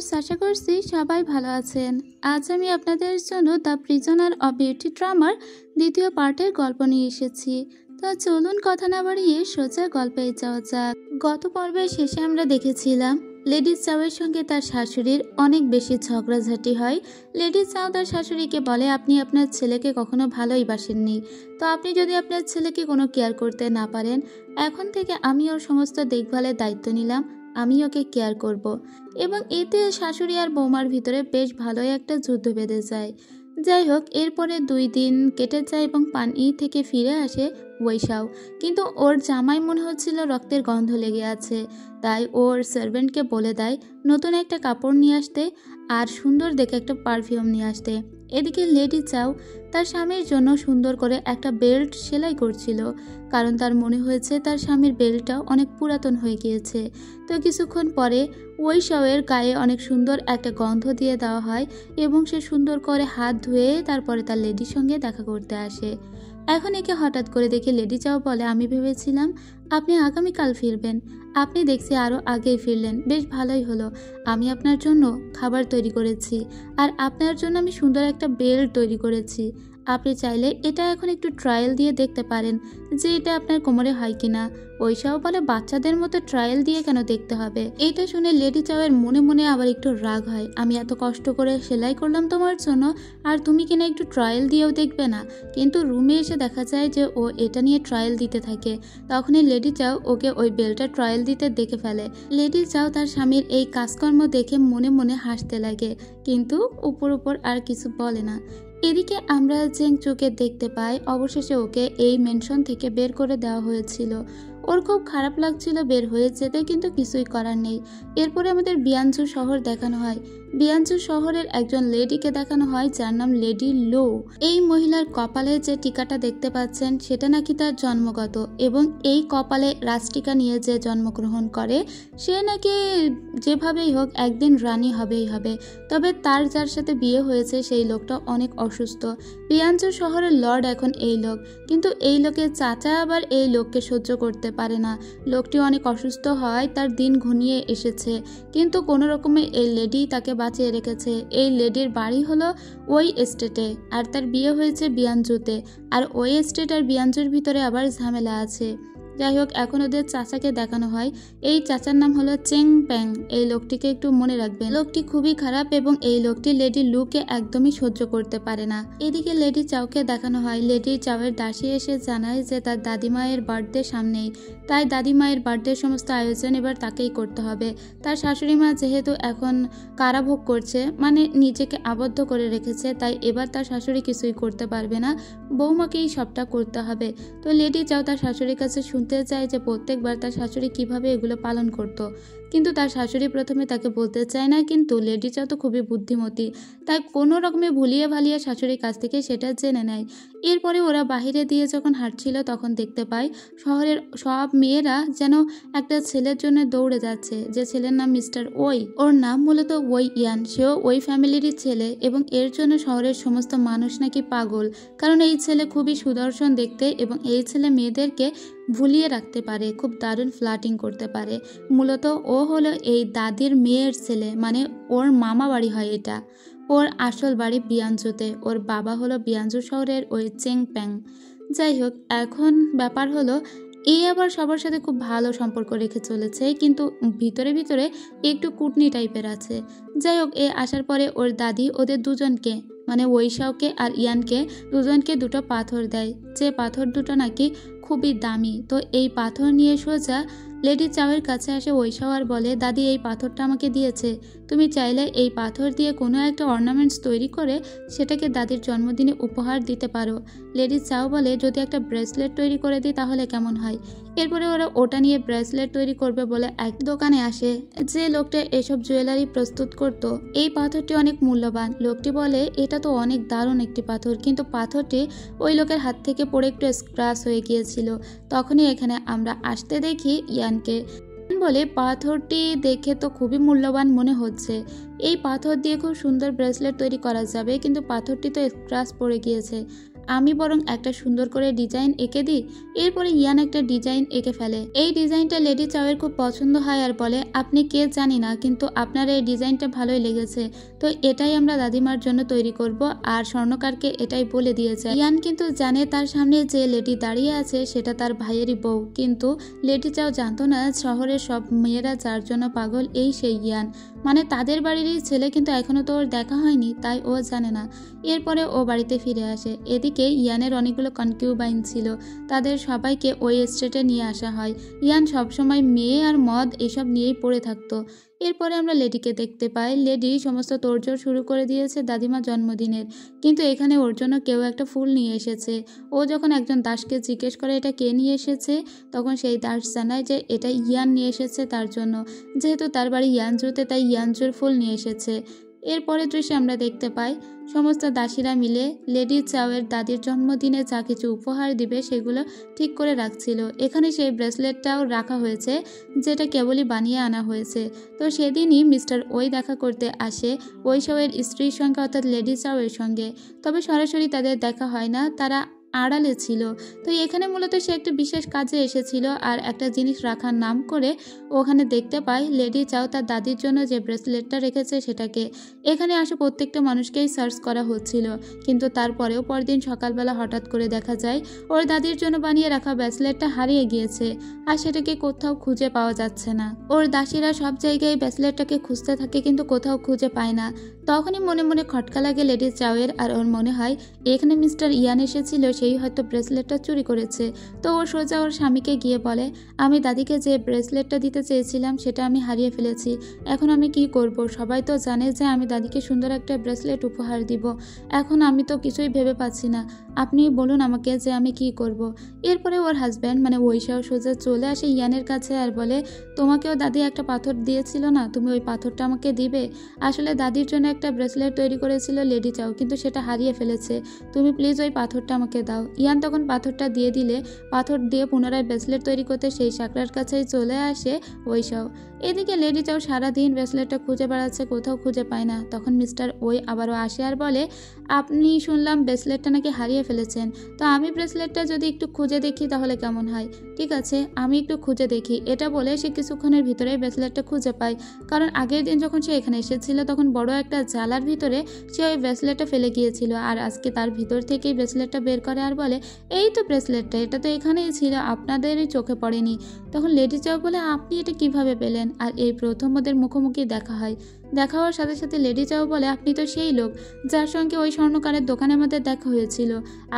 Viewers, আশা করছি সবাই ভালো আছেন। আজ আমি আপনাদের জন্য দ্য প্রিজনার অফ বিউটি ড্রামার দ্বিতীয় পার্টের গল্প নিয়ে এসেছি। তো চলুন কথা না বাড়িয়ে সোজা গল্পে যাওয়া যাক। গত পর্বের শেষে আমরা দেখেছিলাম লেডি চাওয়ের সঙ্গে তার শাশুড়ির অনেক বেশি ঝগড়াঝাটি হয়। লেডি চাও তার শাশুড়িকে বলে, আপনি আপনার ছেলেকে কখনো ভালোই বাসেননি, তো আপনি যদি আপনার ছেলেকে কোনো কেয়ার করতে না পারেন, এখন থেকে আমি ওর সমস্ত দেখভালের দায়িত্ব নিলাম, আমি ওকে কেয়ার করব। এবং এতে শাশুড়ি আর বৌমার ভিতরে বেশ ভালোই একটা যুদ্ধ বেঁধে যায়। যাই হোক, এরপরে 2 দিন কেটে যায় এবং পানি থেকে ফিরে আসে ওয়েশাও। কিন্তু ওর জামাই মনে হচ্ছিল রক্তের গন্ধ লেগে আছে, তাই ওর সার্ভেন্টকে বলে দেয় নতুন একটা কাপড় নিয়ে আসতে আর সুন্দর দেখে একটা পারফিউম নিয়ে আসতে। এদিকে লেডি চাও তার স্বামীর জন্য সুন্দর করে একটা বেল্ট সেলাই করছিল, কারণ তার মনে হয়েছে তার স্বামীর বেল্টটা অনেক পুরাতন হয়ে গিয়েছে। তো কিছুক্ষণ পরে ওয়েশাওয়ের গায়ে অনেক সুন্দর একটা গন্ধ দিয়ে দেওয়া হয় এবং সে সুন্দর করে হাত ধুয়ে তারপরে তার লেডির সঙ্গে দেখা করতে আসে। এখন একে হঠাৎ করে দেখে লেডি চাও বলে, আমি ভেবেছিলাম আপনি আগামীকাল ফিরবেন, আপনি দেখছি আরও আগেই ফিরলেন, বেশ ভালোই হলো। আমি আপনার জন্য খাবার তৈরি করেছি আর আপনার জন্য আমি সুন্দর একটা বেল্ট তৈরি করেছি। আপনি চাইলে এটা এখন একটু ট্রায়াল দিয়ে দেখতে পারেন যে এটা আপনার কোমরে হয় কিনা। ওইসব বলে, বাচ্চাদের মতো ট্রায়াল দিয়ে কেন দেখতে হবে? এটা শুনে লেডি চাওয়ের মনে মনে আবার একটু রাগ হয়। আমি এত কষ্ট করে সেলাই করলাম তোমার জন্য, আর তুমি কিনা একটু ট্রায়াল দিয়েও দেখবে না? কিন্তু রুমে এসে দেখা যায় যে ও এটা নিয়ে ট্রায়াল দিতে থাকে। তখনই লেডি চাও ওকে ওই বেলটা ট্রায়াল দিতে দেখে ফেলে। লেডি চাও তার স্বামীর এই কাজকর্ম দেখে মনে মনে হাসতে লাগে, কিন্তু উপর উপর আর কিছু বলে না। এদিকে আমরা জেং চোখে দেখতে পাই অবশেষে ওকে এই মেনশন থেকে বের করে দেওয়া হয়েছিল। ওর খুব খারাপ লাগছিল বের হয়ে যেতে, কিন্তু কিছুই করার নেই। এরপরে আমাদের বিয়ানজু শহর দেখানো হয়। বিয়ানজু শহরের একজন লেডিকে দেখানো হয় যার নাম লেডি লো। এই মহিলার কপালে যে টিকাটা দেখতে পাচ্ছেন সেটা নাকি তার জন্মগত, এবং এই কপালে রাজটিকা নিয়ে যে জন্মগ্রহণ করে সে নাকি যেভাবেই হোক একদিন রানী হবেই হবে। তবে তার যার সাথে বিয়ে হয়েছে সেই লোকটা অনেক অসুস্থ। বিয়ানজু শহরের লর্ড এখন এই লোক, কিন্তু এই লোকের চাচা আবার এই লোককে সহ্য করতে পারে না। লোকটি অনেক অসুস্থ হয়, তার দিন ঘনিয়ে এসেছে, কিন্তু কোনো রকমে এই লেডি তাকে বাঁচিয়ে রেখেছে। এই লেডির বাড়ি হলো ওই এস্টেটে, আর তার বিয়ে হয়েছে বিয়ানজুতে, আর ওই এস্টেট আর বিয়ানজুর ভিতরে আবার ঝামেলা আছে। যাই হোক, এখন ওদের চাচাকে দেখানো হয়। এই চাচার নাম হলো চেং প্যাং। এই লোকটিকে একটু মনে রাখবেন, লোকটি খুবই খারাপ এবং এই লোকটি লেডি লুকে একদমই সহ্য করতে পারে না। এদিকে লেডি চাওকে দেখানো হয়। লেডি চাওয়ের দাসী এসে জানায় যে তার দাদিমায়ের বার্থডে সামনেই, তাই দাদিমায়ের বার্থডের সমস্ত আয়োজন এবার তাকেই করতে হবে। তার শাশুড়ি মা যেহেতু এখন কারাভোগ করছে, মানে নিজেকে আবদ্ধ করে রেখেছে, তাই এবার তার শাশুড়ি কিছুই করতে পারবে না, বৌমাকেই সবটা করতে হবে। তো লেডি চাও তার শাশুড়ির কাছে শুনতে চায় যে প্রত্যেকবার তার শাশুড়ি কিভাবে এগুলো পালন করত, কিন্তু তার শাশুড়ি প্রথমে তাকে বলতে চায় না। কিন্তু লেডি চাও তো খুবই বুদ্ধিমতী, তাই কোনো রকমে ভুলিয়ে ভালিয়ে শাশুড়ির কাছ থেকে সেটা জেনে নেয়। এরপরে ওরা বাহিরে দিয়ে যখন হাঁটছিল তখন দেখতে পায় শহরের সব মেয়েরা যেন একটা ছেলের জন্য দৌড়ে যাচ্ছে, যে ছেলের নাম মিস্টার ওই। ওর নাম মূলত ওই ইয়ান, সেও ওই ফ্যামিলিরই ছেলে, এবং এর জন্য শহরের সমস্ত মানুষ নাকি পাগল, কারণ এই ছেলে খুবই সুদর্শন দেখতে এবং এই ছেলে মেয়েদেরকে ভুলিয়ে রাখতে পারে, খুব দারুণ ফ্লার্টিং করতে পারে। মূলত ও হলো এই দাদির মেয়ের ছেলে, মানে ওর মামা বাড়ি হয় এটা। ওর আসল বাড়ি বিয়ানজুতে, ওর বাবা হলো বিয়ানজু শহরের ওই চেং প্যাং। যাই হোক, এখন ব্যাপার হলো এই আবার সবার সাথে খুব ভালো সম্পর্ক রেখে চলেছে, কিন্তু ভিতরে ভিতরে একটু কুটনি টাইপের আছে। যাই হোক, এ আসার পরে ওর দাদি ওদের দুজনকে, মানে ওয়েশাওকে আর ইয়ানকে দুজনকে দুটো পাথর দেয়, যে পাথর দুটো নাকি খুবই দামি। তো এই পাথর নিয়ে সোজা লেডি চাওয়ের কাছে আসে ওয়েশাও আর বলে, দাদি এই পাথরটা আমাকে দিয়েছে, তুমি চাইলে এই পাথর দিয়ে কোনো একটা অর্নামেন্টস তৈরি করে সেটাকে দাদির জন্মদিনে উপহার দিতে পারো। লেডি চাও বলে, যদি একটা ব্রেসলেট তৈরি করে দিই তাহলে কেমন হয়? এরপরে ওরা ওটা নিয়ে ব্রেসলেট তৈরি করবে বলে এক দোকানে আসে, যে লোকটা এসব জুয়েলারি প্রস্তুত করত। এই পাথরটি অনেক মূল্যবান। লোকটি বলে, এটা তো অনেক দারুণ একটি পাথর, কিন্তু পাথরটি ওই লোকের হাত থেকে পড়ে একটু স্ক্র্যাচ হয়ে গিয়েছিল। তখনই এখানে আমরা আসতে দেখি ইয়ানকে। বলে, পাথরটি দেখে তো খুবই মূল্যবান মনে হচ্ছে, এই পাথর দিয়ে খুব সুন্দর ব্রেসলেট তৈরি করা যাবে, কিন্তু পাথরটি তো স্ক্র্যাচ পড়ে গিয়েছে। আমি বরং একটা সুন্দর করে ডিজাইন এঁকে দিই। এরপরে ইয়ান একটা ডিজাইন এঁকে ফেলে। এই ডিজাইনটা লেডি চাওয়ের খুব পছন্দ হয় আর বলে, আপনি কে জানি না, কিন্তু আপনার এই ডিজাইনটা ভালোই লেগেছে, তো এটাই আমরা দাদিমার জন্য তৈরি করব। আর স্বর্ণকারকে এটাই বলে দিয়েছে। ইয়ান কিন্তু জানে তার সামনে যে লেডি দাঁড়িয়ে আছে সেটা তার ভাইয়েরই বউ, কিন্তু লেডি চাও জানতো না শহরের সব মেয়েরা যার জন্য পাগল এই সেই ইয়ান, মানে তাদের বাড়িরই ছেলে, কিন্তু এখনো তো ওর দেখা হয়নি তাই ও জানে না। এরপরে ও বাড়িতে ফিরে আসে। এদিকে ইয়ানের অনেকগুলো কনকিউবাইন ছিল, তাদের সবাইকে ওই এস্টেটে নিয়ে আসা হয়। ইয়ান সবসময় মেয়ে আর মদ এসব নিয়েই পড়ে থাকতো। এরপরে আমরা লেডিকে দেখতে পাই। লেডি সমস্ত তোড়জোড় শুরু করে দিয়েছে দাদিমা জন্মদিনের, কিন্তু এখানে ওর জন্য কেউ একটা ফুল নিয়ে এসেছে। ও যখন একজন দাসকে জিজ্ঞেস করে এটা কে নিয়ে এসেছে, তখন সেই দাস জানায় যে এটা ইয়ান নিয়ে এসেছে তার জন্য, যেহেতু তার বাড়ি ইয়ানজুতে তাই ইয়ানজুর ফুল নিয়ে এসেছে। এরপরের দৃশ্যে আমরা দেখতে পাই সমস্ত দাসীরা মিলে লেডি চাওয়ের দাদির জন্মদিনে যা কিছু উপহার দিবে সেগুলো ঠিক করে রাখছিল। এখানে সেই ব্রেসলেটটাও রাখা হয়েছে যেটা কেবলই বানিয়ে আনা হয়েছে। তো সেদিনই মিস্টার ওই দেখা করতে আসে ওই চাওয়ের স্ত্রীর সঙ্গে, অর্থাৎ লেডি চাওয়ের সঙ্গে। তবে সরাসরি তাদের দেখা হয় না, তারা আড়ালে ছিল। তো এখানে মূলত সে একটা বিশেষ কাজে এসেছিল আর একটা জিনিস রাখার নাম করে ওখানে দেখতে পাই লেডি চাও তার দাদির জন্য যে ব্রেসলেটটা রেখেছে সেটাকে। এখানে আসে প্রত্যেকটা মানুষকেই সার্চ করা হচ্ছিল, কিন্তু তারপরেও পরদিন সকালবেলা হঠাৎ করে দেখা যায় ওর দাদির জন্য বানিয়ে রাখা ব্রেসলেটটা হারিয়ে গিয়েছে আর সেটাকে কোথাও খুঁজে পাওয়া যাচ্ছে না। ওর দাসীরা সব জায়গায় ব্রেসলেটটাকে খুঁজতে থাকে কিন্তু কোথাও খুঁজে পায় না। তখনই মনে মনে খটকা লাগে লেডি চাওয়ের, আর ওর মনে হয় এখানে মিস্টার ইয়ান এসেছিল, সেই হয়তো ব্রেসলেটটা চুরি করেছে। তো ও সোজা ওর স্বামীকে গিয়ে বলে, আমি দাদিকে যে ব্রেসলেটটা দিতে চেয়েছিলাম সেটা আমি হারিয়ে ফেলেছি, এখন আমি কি করব? সবাই তো জানে যে আমি দাদিকে সুন্দর একটা ব্রেসলেট উপহার দিব, এখন আমি তো কিছুই ভেবে পাচ্ছি না, আপনি বলুন আমাকে যে আমি কি করব। এরপরে ওর হাজব্যান্ড মানে ওইসাও সোজা চলে আসে ইয়ানের কাছে আর বলে, তোমাকেও দাদি একটা পাথর দিয়েছিল না, তুমি ওই পাথরটা আমাকে দিবে? আসলে দাদির জন্য একটা ব্রেসলেট তৈরি করেছিল লেডি চাও, কিন্তু সেটা হারিয়ে ফেলেছে, তুমি প্লিজ ওই পাথরটা আমাকে দাও। ইয়ান তখন পাথরটা দিয়ে দিলে পাথর দিয়ে পুনরায় ব্রেসলেট তৈরি করতে সেই সাকরার কাছেই চলে আসে ওইসাও। এদিকে লেডি চাও সারাদিন ব্রেসলেটটা খুঁজে বেড়াচ্ছে, কোথাও খুঁজে পায় না। তখন মিস্টার ওই আবারও আসে আর বলে, আপনি শুনলাম ব্রেসলেটটা নাকি হারিয়ে ফেলেছেন, তো আমি ব্রেসলেটটা যদি একটু খুঁজে দেখি তাহলে কেমন হয়? ঠিক আছে, আমি একটু খুঁজে দেখি। এটা বলে সে কিছুক্ষণের ভিতরেই ব্রেসলেটটা খুঁজে পায়, কারণ আগের দিন যখন সে এখানে এসেছিল তখন বড় একটা জালার ভিতরে সে ওই ব্রেসলেটটা ফেলে গিয়েছিল, আর আজকে তার ভিতর থেকেই ব্রেসলেটটা বের করে আর বলে, এই তো ব্রেসলেটটা, এটা তো এখানেই ছিল, আপনাদেরই চোখে পড়েনি। তখন লেডি চাও বলে, আপনি এটা কিভাবে পেলেন? আর এই প্রথম ওদের মুখোমুখি দেখা হয়। দেখা হওয়ার সাথে সাথে লেডি চাও বলে, আপনি তো সেই লোক যার সঙ্গে ওই স্বর্ণকারের দোকানের মধ্যে দেখা হয়েছিল,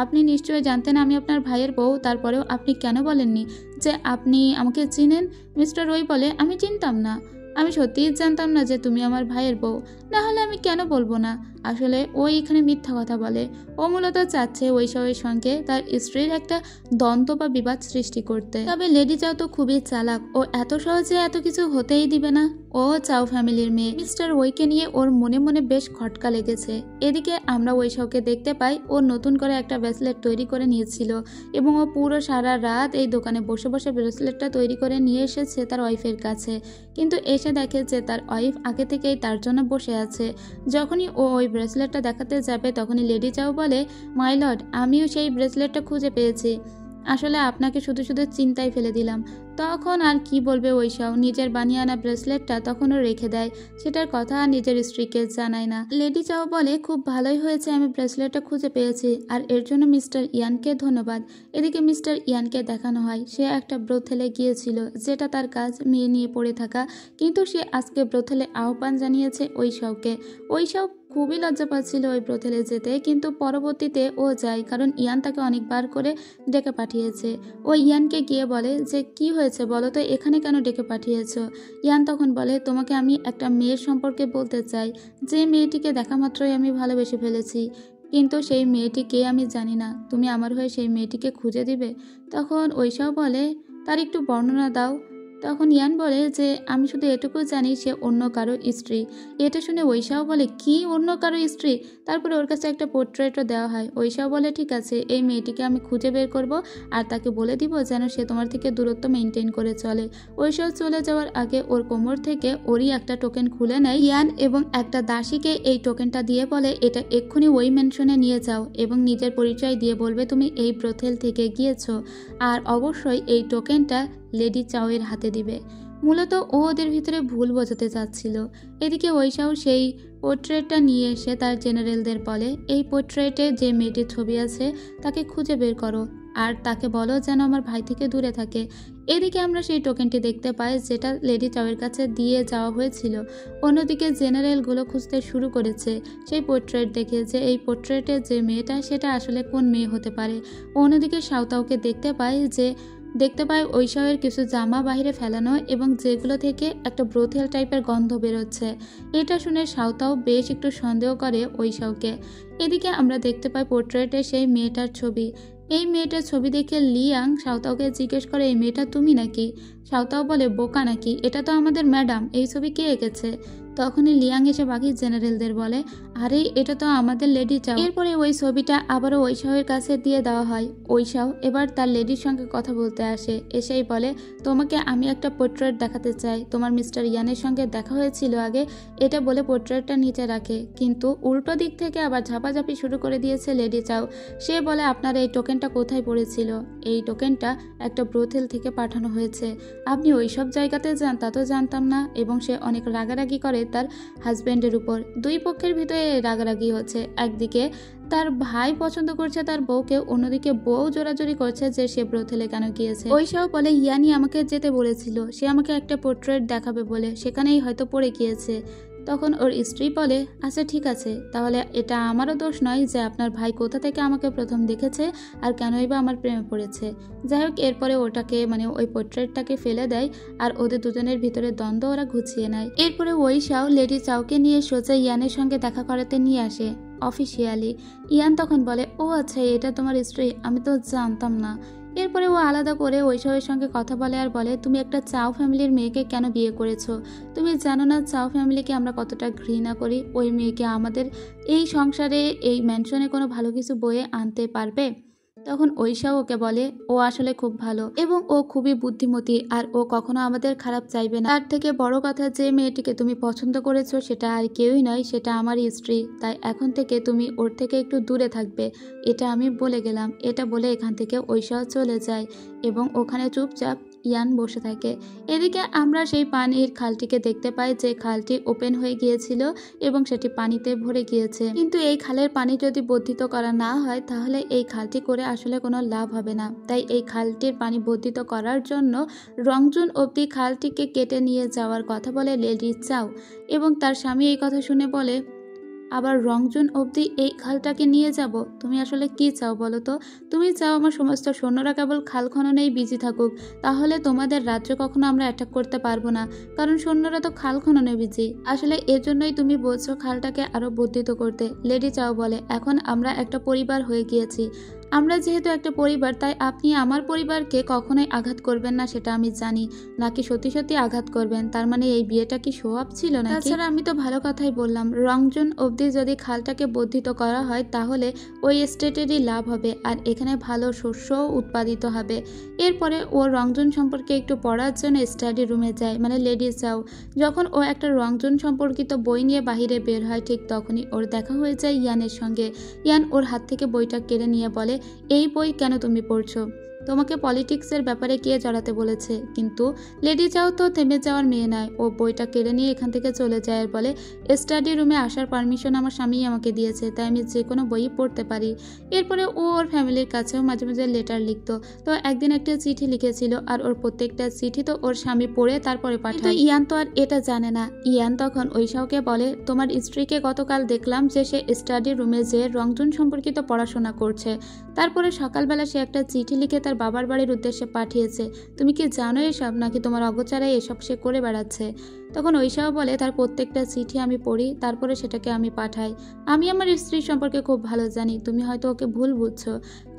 আপনি নিশ্চয়ই জানতেন আমি আপনার ভাইয়ের বউ, তারপরেও আপনি কেন বলেননি যে আপনি আমাকে চিনেন? মিস্টার ওই বলে, আমি চিনতাম না, আমি সত্যিই জানতাম না যে তুমি আমার ভাইয়ের বউ, না হলে আমি কেন বলবো না? আসলে ওই এখানে মিথ্যা কথা বলে, ও মূলত চাচ্ছে ওইসবের সঙ্গে তার স্ত্রীর একটা দ্বন্দ্ব বা বিবাদ সৃষ্টি করতে। তবে লেডি চাও তো খুবই চালাক, ও এত সহজে এত কিছু হতেই দিবে না। ও চাও ফ্যামিলির মেয়ে। মিস্টার ওইকে নিয়ে ওর মনে মনে বেশ খটকা লেগেছে। এদিকে আমরা ওইসবকে দেখতে পাই ও নতুন করে একটা ব্রেসলেট তৈরি করে নিয়েছিল এবং ও পুরো সারা রাত এই দোকানে বসে বসে ব্রেসলেটটা তৈরি করে নিয়ে এসেছে তার ওয়াইফের কাছে, কিন্তু এসে দেখে যে তার ওয়াইফ আগে থেকেই তার জন্য বসে আছে। যখনই ও ওই ব্রেসলেটটা দেখাতে যাবে তখনই লেডি চাও বলে, মাই লর্ড, আমিও সেই ব্রেসলেটটা খুঁজে পেয়েছি, আসলে আপনাকে শুধু শুধু চিন্তায় ফেলে দিলাম। তখন আর কি বলবে ওইসব, নিজের বানিয়ে আনা ব্রেসলেটটা তখনও রেখে দেয়, সেটার কথা নিজের স্ত্রীকে জানায় না। লেডি চাও বলে, খুব ভালোই হয়েছে আমি ব্রেসলেটটা খুঁজে পেয়েছি, আর এর জন্য মিস্টার ইয়ানকে ধন্যবাদ। এদিকে মিস্টার ইয়ানকে দেখানো হয় সে একটা ব্রোথেলে গিয়েছিল, যেটা তার কাজ মেয়ে নিয়ে পড়ে থাকা, কিন্তু সে আজকে ব্রোথেলে আহ্বান জানিয়েছে ওইসবকে। ওইসব খুবই লজ্জা পাচ্ছিল ওই ব্রোথেলে যেতে, কিন্তু পরবর্তীতে ও যায়, কারণ ইয়ান তাকে অনেকবার করে ডেকে পাঠিয়েছে। ও ইয়ানকে গিয়ে বলে যে, কি হয়েছে বলো তো, এখানে কেন ডেকে পাঠিয়েছ? ইয়ান তখন বলে, তোমাকে আমি একটা মেয়ের সম্পর্কে বলতে চাই, যে মেয়েটিকে দেখা মাত্রই আমি ভালোবেসে ফেলেছি, কিন্তু সেই মেয়েটিকে আমি জানি না, তুমি আমার হয়ে সেই মেয়েটিকে খুঁজে দিবে? তখন ওইসব বলে, তার একটু বর্ণনা দাও। তখন ইয়ান বলে যে আমি শুধু এটুকু জানি সে অন্য কারো স্ত্রী। এটা শুনে ঐশাও বলে কি অন্য কারো স্ত্রী? তারপরে ওর কাছে একটা পোর্ট্রেটও দেওয়া হয়। ঐশাও বলে ঠিক আছে, এই মেয়েটিকে আমি খুঁজে বের করব আর তাকে বলে দিব যেন সে তোমার থেকে দূরত্ব মেনটেন করে চলে। ঐশাও চলে যাওয়ার আগে ওর কোমর থেকে ওরই একটা টোকেন খুলে নেয় ইয়ান এবং একটা দাসীকে এই টোকেনটা দিয়ে বলে এটা এক্ষুনি ওই মেনশনে নিয়ে যাও এবং নিজের পরিচয় দিয়ে বলবে তুমি এই ব্রথেল থেকে গিয়েছো, আর অবশ্যই এই টোকেনটা লেডি চাওয়ের হাতে দিবে। মূলত ও ওদের ভিতরে ভুল বোঝাতে চাচ্ছিল। এদিকে ঐশাও সেই পোর্ট্রেটটা নিয়ে এসে তার জেনারেলদের বলে এই পোর্ট্রেটে যে মেয়েটির ছবি আছে তাকে খুঁজে বের করো আর তাকে বলো যেন আমার ভাই থেকে দূরে থাকে। এদিকে আমরা সেই টোকেনটি দেখতে পাই যেটা লেডি চাওয়ের কাছে দিয়ে যাওয়া হয়েছিল। অন্যদিকে জেনারেলগুলো খুঁজতে শুরু করেছে সেই পোর্ট্রেট দেখে যে এই পোর্ট্রেটে যে মেয়েটা সেটা আসলে কোন মেয়ে হতে পারে। অন্যদিকে সাউতাওকে দেখতে পায় ঐশাওয়ের কিছু জামা বাহিরে ফেলানো এবং যেগুলো থেকে একটা ব্রোথেল টাইপের গন্ধ বেরোচ্ছে। এটা শুনে সাউতাও বেশ একটু সন্দেহ করে ঐশাওকে। এদিকে আমরা দেখতে পাই পোর্ট্রেটে সেই মেয়েটার ছবি। এই মেয়েটার ছবি দেখে লিয়াং সাউতাওকে জিজ্ঞেস করে এই মেয়েটা তুমি নাকি? সাউতাও বলে বোকা নাকি, এটা তো আমাদের ম্যাডাম, এই ছবি কে এঁকেছে? তখনই লিয়াং এসে বাকি জেনারেলদের বলে আরে এটা তো আমাদের লেডি চাও। এরপরে ওই ছবিটা আবারও ঐশাওয়ের কাছে দিয়ে দেওয়া হয়। ঐশাও এবার তার লেডির সঙ্গে কথা বলতে আসে, এসেই বলে তোমাকে আমি একটা পোর্ট্রেট দেখাতে চাই, তোমার মিস্টার ইয়ানের সঙ্গে দেখা হয়েছিল আগে, এটা বলে পোর্ট্রেটটা নিচে রাখে। কিন্তু উল্টো দিক থেকে আবার ঝাপাঝাপি শুরু করে দিয়েছে লেডি চাও। সে বলে আপনার এই টোকেনটা কোথায় পড়েছিল? এই টোকেনটা একটা ব্রোথেল থেকে পাঠানো হয়েছে, আপনি ওই সব জায়গাতে যান তা তো জানতাম না। এবং সে অনেক রাগারাগি করে তার হাজব্যান্ডের উপর। দুই পক্ষের ভিতরে রাগারাগি হচ্ছে, একদিকে তার ভাই পছন্দ করছে তার বউকে, অন্যদিকে বউ জোরাজোরি করছে যে সে ব্রোথেলে কেন গিয়েছে। ঐশাও বলে ইয়ানি আমাকে যেতে বলেছিল, সে আমাকে একটা পোর্ট্রেট দেখাবে বলে, সেখানেই হয়তো পড়ে গিয়েছে। তখন ওর স্ত্রী বলে আচ্ছা ঠিক আছে, তাহলে এটা আমারও দোষ নয় যে আপনার ভাই কোথা থেকে আমাকে প্রথম দেখেছে আর কেনই বা আমার প্রেমে পড়েছে। যাই হোক, এরপরে ওটাকে ওই পোর্ট্রেটটাকে ফেলে দেয় আর ওদের দুজনের ভিতরে দ্বন্দ্ব ওরা ঘুচিয়ে নেয়। এরপরে ঐশাও লেডি চাওকে নিয়ে সোজা ইয়ানের সঙ্গে দেখা করাতে নিয়ে আসে অফিসিয়ালি। ইয়ান তখন বলে ও আচ্ছা এটা তোমার স্ত্রী, আমি তো জানতাম না। এরপরে ও আলাদা করে ঐশাওয়ের সঙ্গে কথা বলে আর বলে তুমি একটা চাও ফ্যামিলির মেয়েকে কেন বিয়ে করেছো? তুমি জানো না চাও ফ্যামিলিকে আমরা কতটা ঘৃণা করি? ওই মেয়েকে আমাদের এই সংসারে এই ম্যানশনে কোনো ভালো কিছু বয়ে আনতে পারবে? তখন ঐশাও ওকে বলে ও আসলে খুব ভালো এবং ও খুবই বুদ্ধিমতী আর ও কখনো আমাদের খারাপ চাইবে না। তার থেকে বড় কথা, যে মেয়েটিকে তুমি পছন্দ করেছো সেটা আর কেউই নয়, সেটা আমারই স্ত্রী। তাই এখন থেকে তুমি ওর থেকে একটু দূরে থাকবে, এটা আমি বলে গেলাম। এটা বলে এখান থেকে ঐশাও চলে যায় এবং ওখানে চুপচাপ ইয়ান বসে থাকে। এদিকে আমরা সেই পানির খালটিকে দেখতে পাই যে খালটি ওপেন হয়ে গিয়েছিল এবং সেটি পানিতে ভরে গিয়েছে। কিন্তু এই খালের পানি যদি বর্ধিত করা না হয় তাহলে এই খালটি করে আসলে কোনো লাভ হবে না। তাই এই খালটির পানি বর্ধিত করার জন্য রংজুন অবধি খালটিকে কেটে নিয়ে যাওয়ার কথা বলে লেডি চাও এবং তার স্বামী এই কথা শুনে বলে আবার রংজুন অবধি এই খালটাকে নিয়ে যাব? তুমি আসলে কি চাও বলো তো? তুমি চাও আমার সমস্ত সৈন্যরা কেবল খাল খননেই বিজি থাকুক, তাহলে তোমাদের রাজ্য কখনো আমরা অ্যাটাক করতে পারবো না, কারণ সৈন্যরা তো খাল খননে বিজি। আসলে এজন্যই তুমি বলছো খালটাকে আরো বর্ধিত করতে। লেডি চাও বলে এখন আমরা একটা পরিবার হয়ে গিয়েছি, আমরা যেহেতু একটা পরিবার তাই আপনি আমার পরিবারকে কখনোই আঘাত করবেন না, সেটা আমি জানি। নাকি সত্যি সত্যি আঘাত করবেন? তার মানে এই বিয়েটা কি শো আপ ছিল না? তাছাড়া আমি তো ভালো কথাই বললাম, রংজুন অবধি যদি খালটাকে বর্ধিত করা হয় তাহলে ওই স্টেটেরই লাভ হবে আর এখানে ভালো শস্যও উৎপাদিত হবে। এরপরে ও রংজুন সম্পর্কে একটু পড়ার জন্য স্টাডি রুমে যায়, লেডি চাও। যখন ও একটা রংজুন সম্পর্কিত বই নিয়ে বাহিরে বের হয় ঠিক তখনই ওর দেখা হয়ে যায় ইয়ানের সঙ্গে। ইয়ান ওর হাত থেকে বইটা কেড়ে নিয়ে বলে এই বই কেন তুমি পড়ছো? তোমাকে পলিটিক্সের ব্যাপারে কে জড়াতে বলেছে? কিন্তু লেডি চাও তো থেমে যাওয়ার মেয়ে নয়, ও বইটা কেড়ে নিয়ে এখান থেকে চলে যায় আর বলে স্টাডি রুমে আসার পারমিশন আমার স্বামী আমাকে দিয়েছে, তাই আমি যে কোনো বই পড়তে পারি। এরপরে ও ওর ফ্যামিলির কাছেও মাঝে মাঝে লেটার লিখতো। তো একদিন একটা চিঠি লিখেছিল আর ওর প্রত্যেকটা চিঠি তো ওর স্বামী পড়ে তারপরে পাঠায়। ইয়ান তো আর এটা জানে না। ইয়ান তখন ঐশাওকে বলে তোমার স্ত্রীকে গতকাল দেখলাম যে সে স্টাডি রুমে যে রংজুন সম্পর্কিত পড়াশোনা করছে, তারপরে সকালবেলা সে একটা চিঠি লিখে তার বাবার বাড়ির উদ্দেশ্যে পাঠিয়েছে। তুমি কি জানো এসব, নাকি তোমার অগোচরে এসব সে করে বেড়াচ্ছে? তখন ঐশাও বলে তার প্রত্যেকটা চিঠি আমি পড়ি, তারপরে সেটাকে আমি পাঠাই। আমি আমার স্ত্রীর সম্পর্কে খুব ভালো জানি, তুমি হয়তো ওকে ভুল বুঝছো।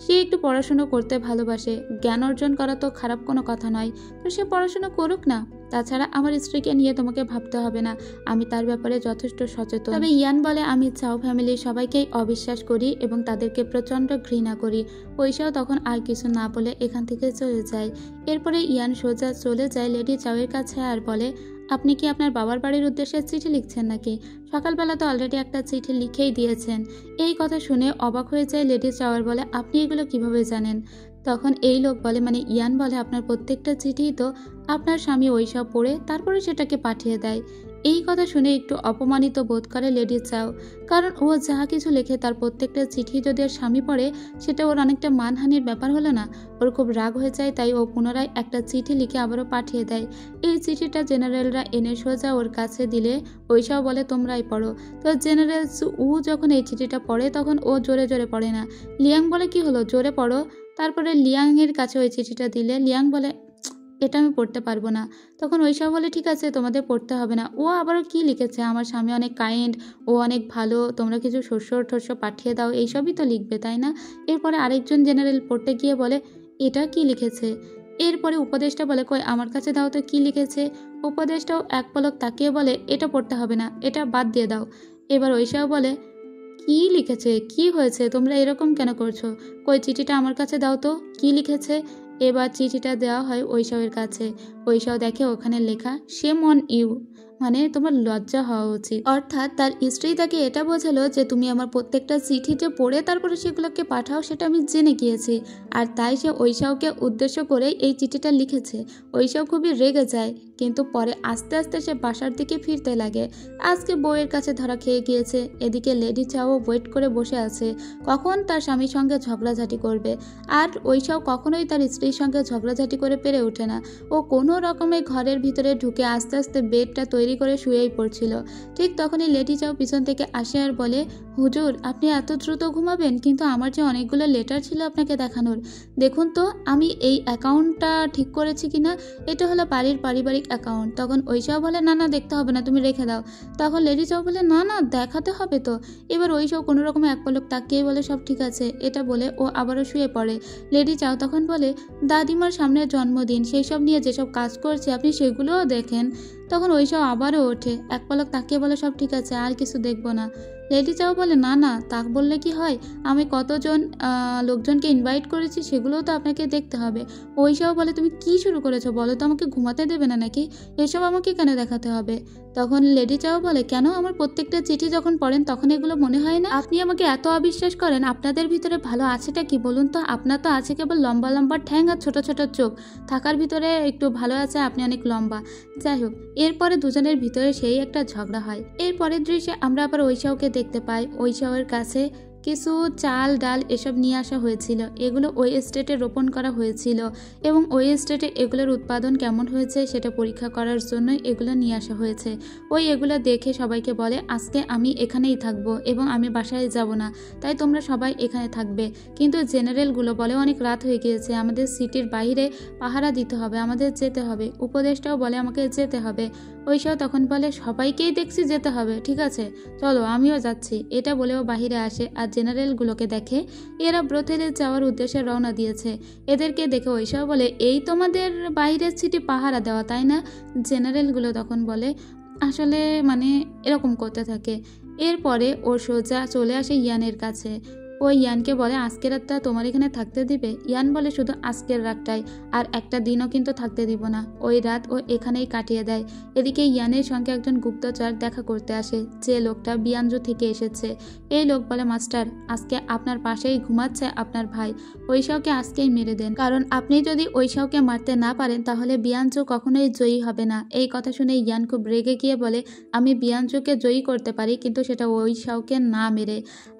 সে একটু পড়াশুনো করতে ভালোবাসে, জ্ঞান অর্জন করা তো খারাপ কোনো কথা নয়, তো সে পড়াশোনা করুক না। তাছাড়া আমার স্ত্রীকে নিয়ে তোমাকে ভাবতে হবে না, আমি তার ব্যাপারে যথেষ্ট সচেতন। তবে ইয়ান বলে আমি চাও ফ্যামিলির সবাইকেই অবিশ্বাস করি এবং তাদেরকে প্রচণ্ড ঘৃণা করি। ঐশাও তখন আর কিছু না বলে এখান থেকে চলে যায়। এরপরে ইয়ান সোজা চলে যায় লেডি চাওয়ের কাছে আর বলে, আপনি কি আপনার বাবার বাড়ির উদ্দেশ্যে চিঠি লিখছেন নাকি? সকালবেলা তো অলরেডি একটা চিঠি লিখেই দিয়েছেন। এই কথা শুনে অবাক হয়ে যায় লেডি চাওয়ার, বলে আপনি এগুলো কিভাবে জানেন? তখন এই লোক বলে, মানে ইয়ান বলে, আপনার প্রত্যেকটা চিঠিই তো আপনার স্বামী ঐশাও পড়ে তারপরে সেটাকে পাঠিয়ে দেয়। এই কথা শুনে একটু অপমানিত বোধ করে লেডি চাও, কারণ ও যা কিছু লেখে তার প্রত্যেকটা চিঠি যদি ওর স্বামী পড়ে সেটা ওর অনেকটা মানহানির ব্যাপার হলো না? ওর খুব রাগ হয়ে যায়, তাই ও পুনরায় একটা চিঠি লিখে আবারও পাঠিয়ে দেয়। এই চিঠিটা জেনারেলরা এনে সোজা ওর কাছে দিলে ঐশাও বলে তোমরাই পড়ো। তো জেনারেল উ যখন এই চিঠিটা পড়ে তখন ও জোরে জোরে পড়ে না। লিয়াং বলে কি হলো, জোরে পড়ো। তারপরে লিয়াংয়ের কাছে ওই চিঠিটা দিলে লিয়াং বলে এটা আমি পড়তে পারবো না। তখন ঐশাও বলে ঠিক আছে, তোমাদের পড়তে হবে না। ও আবারও কি লিখেছে, আমার স্বামী অনেক কাইন্ড, ও অনেক ভালো, তোমরা কিছু শস্য টস্য পাঠিয়ে দাও, এইসবই তো লিখবে তাই না? এরপরে আরেকজন জেনারেল পড়তে গিয়ে বলে এটা কি লিখেছে? এরপরে উপদেষ্টা বলে কই আমার কাছে দাও তো কি লিখেছে। উপদেষ্টাও এক পলক তাকিয়ে বলে এটা পড়তে হবে না, এটা বাদ দিয়ে দাও। এবার ঐশাও বলে কি লিখেছে, কি হয়েছে, তোমরা এরকম কেন করছো? কই চিঠিটা আমার কাছে দাও তো, কি লিখেছে? এবার চিঠিটা দেওয়া হয় ঐশাওয়ের কাছে। ঐশাও দেখে ওখানে লেখা শেম অন ইউ, মানে তোমার লজ্জা হওয়া উচিত। অর্থাৎ তার স্ত্রী তাকে এটা বোঝালো যে তুমি আমার প্রত্যেকটা চিঠিতে পড়ে তারপরে সেগুলোকে পাঠাও, সেটা আমি জেনে গিয়েছি। আর তাই সে ঐশাওকে উদ্দেশ্য করে এই চিঠিটা লিখেছে। ঐশাও খুবই রেগে যায়, কিন্তু পরে আস্তে আস্তে সে বাসার দিকে ফিরতে লাগে। আজকে বউয়ের কাছে ধরা খেয়ে গিয়েছে। এদিকে লেডি চাও ওয়েট করে বসে আছে কখন তার স্বামীর সঙ্গে ঝগড়াঝাটি করবে। আর ঐশাও কখনোই তার স্ত্রীর সঙ্গে ঝগড়াঝাটি করে পেরে ওঠে না। ও কোনো রকমে ঘরের ভিতরে ঢুকে আস্তে আস্তে বেডটা তৈরি করে শুয়েই পড়ছিল। ঠিক তখনই লেডি চাও পিছন থেকে আসে আর বলে, হুজুর আপনি এত দ্রুত ঘুমাবেন? কিন্তু আমার যে অনেকগুলো লেটার ছিল আপনাকে দেখানোর, দেখুন তো আমি এই অ্যাকাউন্টটা ঠিক করেছি কিনা। এটা হলো বাড়ির পারিবারিক অ্যাকাউন্ট। তখন ঐশাও বলে না না দেখতে হবে না, তুমি রেখে দাও। তখন লেডি চাও বলে না না দেখাতে হবে তো। এবার ঐশাও কোনো রকমে এক পলক তাকিয়ে বলে সব ঠিক আছে। এটা বলে ও আবারও শুয়ে পড়ে। লেডি চাও তখন বলে দাদিমার সামনের জন্মদিন, সেই সব নিয়ে যেসব কাজ করছে আপনি সেগুলোও দেখেন। তখন ঐশাও আবারও ওঠে, এক পলক তাকিয়ে বলে সব ঠিক আছে, আর কিছু দেখবো না। লেডি চাও বলে না না তা বললে কি হয়, আমি কতজন লোকজনকে ইনভাইট করেছি সেগুলোও তো আপনাকে দেখতে হবে। ঐশাও বলে তুমি কি শুরু করেছো বলো তো, আমাকে ঘুমাতে দেবে না নাকি? এসব আমাকে কেন দেখাতে হবে? তখন লেডি চাও বলে কেন, আমার প্রত্যেকটা চিঠি যখন পড়েন তখন এগুলো মনে হয় না? আপনি আমাকে এত অবিশ্বাস করেন, আপনাদের ভিতরে ভালো আছেটা কি বলুন তো? আপনার তো আছে কেবল লম্বা লম্বা ঠ্যাং আর ছোট ছোট চোখ, থাকার ভিতরে একটু ভালো আছে আপনি অনেক লম্বা। যাই হোক, এরপরে দুজনের ভিতরে সেই একটা ঝগড়া হয়। এরপরের দৃশ্যে আমরা আবার ঐশাওকে দেখতে পাই। ঐশাওয়ের কাছে কিছু চাল ডাল এসব নিয়ে আসা হয়েছিল। এগুলো ওই এস্টেটে রোপণ করা হয়েছিল এবং ওই এস্টেটে এগুলোর উৎপাদন কেমন হয়েছে সেটা পরীক্ষা করার জন্য এগুলো নিয়ে আসা হয়েছে। ওই এগুলো দেখে সবাইকে বলে আজকে আমি এখানেই থাকবো এবং আমি বাসায় যাব না, তাই তোমরা সবাই এখানে থাকবে। কিন্তু জেনারেলগুলো বলে অনেক রাত হয়ে গিয়েছে, আমাদের সিটির বাইরে পাহারা দিতে হবে, আমাদের যেতে হবে। উপদেষ্টাও বলে আমাকে যেতে হবে। ঐশাও তখন বলে সবাইকেই দেখছি যেতে হবে, ঠিক আছে চলো আমিও যাচ্ছি। এটা বলেও বাহিরে আসে আর জেনারেলগুলোকে দেখে এরা ব্রথেলে যাওয়ার উদ্দেশ্যে রওনা দিয়েছে। এদেরকে দেখে ঐশাও বলে এই তোমাদের বাইরের সিটি পাহারা দেওয়া তাই না? জেনারেলগুলো তখন বলে আসলে মানে এরকম করতে থাকে। এরপরে ও সোজা চলে আসে ইয়ানের কাছে। ও ইয়ানকে বলে আজকের রাতটা তোমার এখানে থাকতে দিবে? ইয়ান বলে শুধু আজকের রাতটাই, আর একটা দিনও কিন্তু থাকতে দিব না। ওই রাত ও এখানেই কাটিয়ে দেয়। এদিকে ইয়ানের সঙ্গে একজন গুপ্তচর দেখা করতে আসে, যে লোকটা বিয়ানজু থেকে এসেছে। এই লোক বলে মাস্টার আজকে আপনার পাশেই ঘুমাচ্ছে আপনার ভাই, ঐশাওকে আজকেই মেরে দেন, কারণ আপনি যদি ঐশাওকে মারতে না পারেন তাহলে বিয়ানজু কখনোই জয়ী হবে না। এই কথা শুনে ইয়ান খুব রেগে গিয়ে বলে আমি বিয়ানজুকে জয়ী করতে পারি, কিন্তু সেটা ঐশাওকে না মেরে।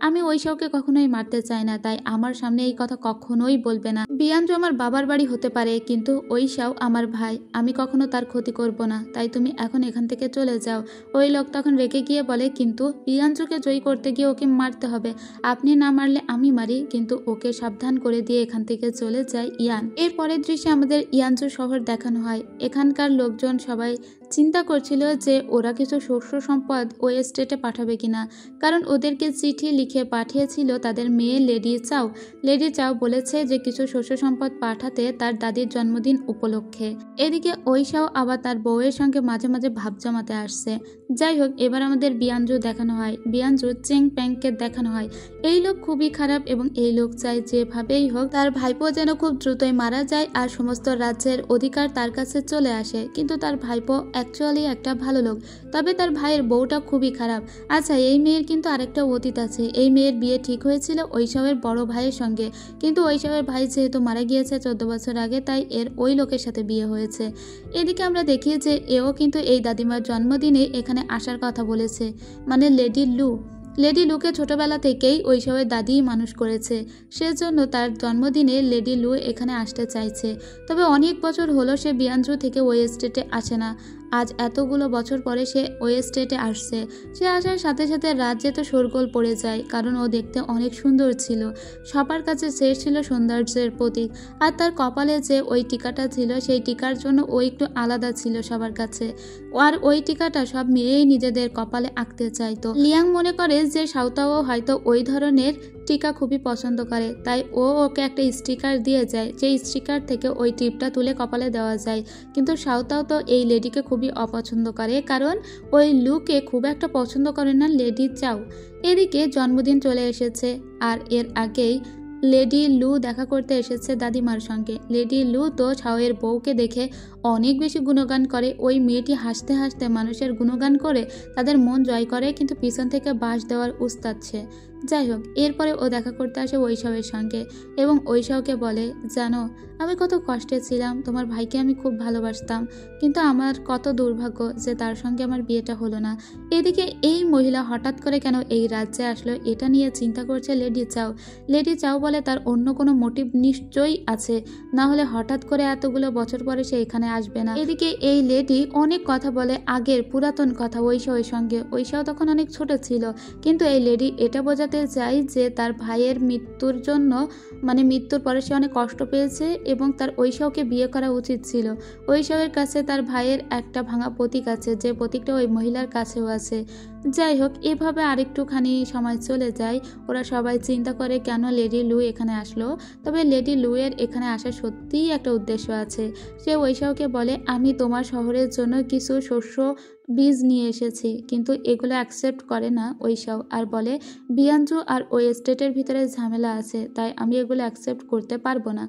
আমি ঐশাওকে কখনোই মারতে চাই না, তাই আমার সামনে এই কথা কখনোই বলবে না। বিয়ানজু আমার বাবার বাড়ি হতে পারে, কিন্তু ঐশাও আমার ভাই, আমি কখনো তার ক্ষতি করব না, তাই তুমি এখন এখান থেকে চলে যাও। ওই লোক তখন রেগে গিয়ে বলে কিন্তু বিয়ানজুকে জয়ী করতে গিয়ে ওকে মারতে হবে, আপনি না মারলে আমি মারি। কিন্তু ওকে সাবধান করে দিয়ে এখান থেকে চলে যায় ইয়ান। এর পরের দৃশ্যে আমাদের ইয়ানজু শহর দেখানো হয়। এখানকার লোকজন সবাই চিন্তা করছিল যে ওরা কিছু শস্য সম্পদ ওই স্টেটে পাঠাবে কিনা, কারণ ওদেরকে চিঠি লিখে পাঠিয়েছিল তাদের মেয়ে লেডি চাও। লেডি চাও বলেছে যে কিছু শস্য সম্পদ পাঠাতে তার দাদির জন্মদিন উপলক্ষে। এদিকে ঐশাও আবার তার বউয়ের সঙ্গে মাঝে মাঝে ভাব জমাতে আসছে। যাই হোক, এবার আমাদের বিয়ানজু দেখানো হয়। বিয়ানজু চেং প্যাংকে দেখানো হয় এই লোক খুবই খারাপ এবং এই লোক চায় যেভাবেই হোক তার ভাইপো যেন খুব দ্রুতই মারা যায় আর সমস্ত রাজ্যের অধিকার তার কাছে চলে আসে। কিন্তু তার ভাইপো অ্যাকচুয়ালি একটা ভালো লোক, তবে তার ভাইয়ের বউটা খুবই খারাপ। আচ্ছা, এই মেয়ের কিন্তু আরেকটা অতীত আছে। এই মেয়ের বিয়ে ঠিক হয়েছিল ঐশাওয়ের বড় ভাইয়ের সঙ্গে, কিন্তু ঐশাওয়ের ভাই যেহেতু মারা গিয়েছে 14 বছর আগে, তাই এর ওই লোকের সাথে বিয়ে হয়েছে। এদিকে আমরা দেখি যে এও কিন্তু এই দাদিমার জন্মদিনে এখানে আসার কথা বলেছে, মানে লেডি লুকে ছোটবেলা থেকেই ঐশাওয়ের দাদিই মানুষ করেছে, সেজন্য তার জন্মদিনে লেডি লু এখানে আসতে চাইছে। তবে অনেক বছর হলো সে বিয়ানজু থেকে ওই স্টেটে আসে না। আজ এতগুলো বছর পরে সে ওই স্টেটে আসছে। সে আসার সাথে সাথে রাজ্যে তো শোরগোল পড়ে যায়, কারণ ও দেখতে অনেক সুন্দর ছিল। সবার কাছে সে ছিল সৌন্দর্যের প্রতীক। আর তার কপালে যে ওই টিকাটা ছিল, সেই টিকার জন্য ও একটু আলাদা ছিল সবার কাছে। আর ওই টিকাটা সব মেয়েই নিজেদের কপালে আঁকতে চাইতো। লিয়াং মনে করে যে সাউতাও হয়তো ওই ধরনের টিকা খুবই পছন্দ করে, তাই ও ওকে একটা স্টিকার দিয়ে যায়, যে স্টিকার থেকে ওই টিপটা তুলে কপালে দেওয়া যায়। কিন্তু সাউতাও তো এই লেডিকে খুবই অপছন্দ করে, কারণ ওই লুকে খুব একটা পছন্দ করে না লেডি চাও। এদিকে জন্মদিন চলে এসেছে, আর এর আগেই লেডি লু দেখা করতে এসেছে দাদিমার সঙ্গে। লেডি লু তো ছাওয়ের বউকে দেখে অনেক বেশি গুণগান করে। ওই মেয়েটি হাসতে হাসতে মানুষের গুণগান করে তাদের মন জয় করে, কিন্তু পিছন থেকে বাঁশ দেওয়ার উস্তাদ সে। যাই হোক, এরপরে ও দেখা করতে আসে ঐশাওয়ের সঙ্গে এবং ঐশাওকে বলে, জানো আমি কত কষ্টে ছিলাম, তোমার ভাইকে আমি খুব ভালোবাসতাম, কিন্তু আমার কত দুর্ভাগ্য যে তার সঙ্গে আমার বিয়েটা হলো না। এদিকে এই মহিলা হঠাৎ করে কেন এই রাজ্যে আসলো, এটা নিয়ে চিন্তা করছে লেডি চাও। লেডি চাও বলে তার অন্য কোনো মোটিভ নিশ্চয়ই আছে, না হলে হঠাৎ করে এতগুলো বছর পরে সে এখানে আসবে না। এদিকে এই লেডি অনেক কথা বলে, আগের পুরাতন কথা ঐশাওয়ের সঙ্গে। ঐশাও তখন অনেক ছোট ছিল, কিন্তু এই লেডি এটা বোঝাতে চাই যে তার ভাইয়ের মৃত্যুর জন্য, মানে মৃত্যুর পরে সে অনেক কষ্ট পেয়েছে এবং তার ঐশাওকে বিয়ে করা উচিত ছিল। ঐশাওয়ের কাছে তার ভাইয়ের একটা ভাঙা প্রতীক আছে, যে প্রতীকটা ওই মহিলার কাছেও আছে। যাই হোক, এভাবে আরেকটুখানি সময় চলে যায়। ওরা সবাই চিন্তা করে কেন লেডি লু এখানে আসলো। তবে লেডি লুয়ের এখানে আসার সত্যিই একটা উদ্দেশ্য আছে। সে ঐশাওকে বলে, আমি তোমার শহরের জন্য কিছু শস্য বীজ নিয়ে এসেছি, কিন্তু এগুলো অ্যাকসেপ্ট করে না ঐশাও, আর বলে বিয়ানজু আর ওই স্টেটের ভিতরে ঝামেলা আছে, তাই আমি এগুলো অ্যাকসেপ্ট করতে পারবো না।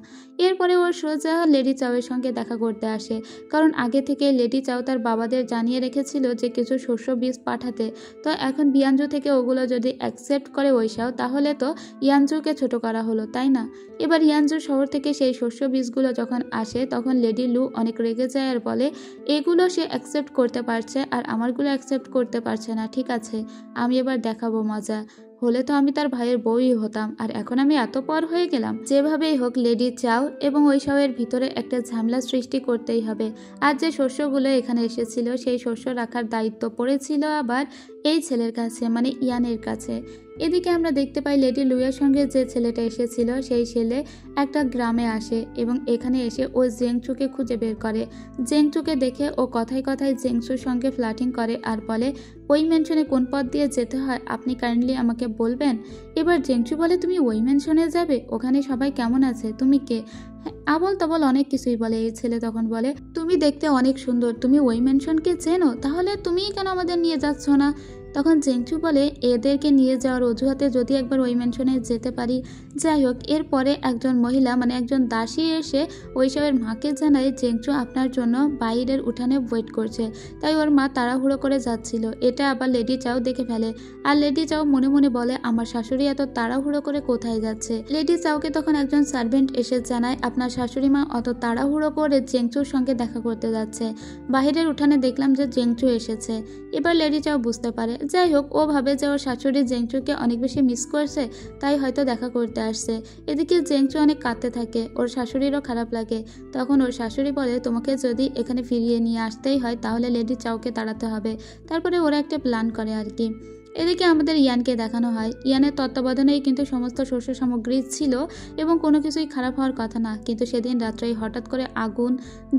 এরপরে ওর সোজা লেডি চাওয়ের সঙ্গে দেখা করতে আসে, কারণ আগে থেকে লেডি চাও তার বাবাদের জানিয়ে রেখেছিল যে কিছু শস্য বীজ পাঠাতে। তো এখন বিয়ানজু থেকে ওগুলো যদি অ্যাকসেপ্ট করে ঐশাও, তাহলে তো ইয়ানজুকে ছোট করা হলো, তাই না? এবার ইয়ানজু শহর থেকে সেই শস্য বীজগুলো যখন আসে, তখন লেডি লু অনেক রেগে যায় আর বলে, এগুলো সে অ্যাকসেপ্ট করতে পারছে আর আমারগুলো অ্যাকসেপ্ট করতে পারছে না। ঠিক আছে, আমি এবার দেখাবো মজা। হলে তো আমি তার ভাইয়ের বউই হতাম, আর এখন আমি এত পর হয়ে গেলাম। যেভাবেই হোক লেডি চাও এবং ঐশাওয়ের ভিতরে একটা ঝামেলা সৃষ্টি করতেই হবে। আর যে শস্যগুলো এখানে এসেছিল, সেই শস্য রাখার দায়িত্ব পড়েছিল আবার এই ছেলের কাছে, মানে ইয়ানের কাছে। এদিকে আমরা দেখতে পাই লেডি লুয়ের সঙ্গে যে ছেলেটা এসেছিল, সেই ছেলে একটা গ্রামে আসে এবং এখানে এসে ও জেংচুকে খুঁজে বের করে। জেংচুকে দেখে ও কথায় কথায় জেংচুর সঙ্গে ফ্লার্টিং করে আর বলে, ওই মেনশনে কোন পথ দিয়ে যেতে হয় আপনি কাইন্ডলি আমাকে বলবেন। এবার জেংচু বলে, তুমি ওই মেনশনে যাবে? ওখানে সবাই কেমন আছে? তুমি কে? আবল তাবল অনেক কিছুই বলে। এই ছেলে তখন বলে, তুমি দেখতে অনেক সুন্দর, তুমি ওই মেনশনকে চেনো, তাহলে তুমিই কেন আমাদের নিয়ে যাচ্ছ না? তখন জেংচু বলে, এদেরকে নিয়ে যাওয়ার অজুহাতে যদি একবার ওই মেনশনে যেতে পারি। যাই হোক, এরপরে একজন মহিলা, মানে একজন দাসী এসে ঐশাওয়ের মাকে জানায়, জেংচু আপনার জন্য বাইরের উঠানে ওয়েট করছে। তাই ওর মা তাড়াহুড়ো করে যাচ্ছিল। এটা আবার লেডি চাও দেখে ফেলে, আর লেডি চাও মনে মনে বলে, আমার শাশুড়ি এত তাড়াহুড়ো করে কোথায় যাচ্ছে? লেডি চাওকে তখন একজন সার্ভেন্ট এসে জানায়, আপনার শাশুড়ি মা অত তাড়াহুড়ো করে জেংচুর সঙ্গে দেখা করতে যাচ্ছে। বাহিরের উঠানে দেখলাম যে জেংচু এসেছে। এবার লেডি চাও বুঝতে পারে। যাই হোক, ও ভাবে যে ওর শাশুড়ি জেংচুকে অনেক বেশি মিস করছে, তাই হয়তো দেখা করতে আসছে। এদিকে জেংচু অনেক কাঁদতে থাকে, ওর শাশুড়িরও খারাপ লাগে। তখন ওর শাশুড়ি বলে, তোমাকে যদি এখানে ফিরিয়ে নিয়ে আসতেই হয়, তাহলে লেডি চাওকে তাড়াতে হবে। তারপরে ওরা একটা প্ল্যান করে আর কি। এদিকে আমাদের ইয়ানকে দেখানো হয় ইয়ানের তত্ত্বাবধানেই কিন্তু সমস্ত শস্য সামগ্রী ছিল এবং কোনো কিছুই খারাপ হওয়ার কথা না, কিন্তু সেদিন রাত্রেই হঠাৎ করে আগুন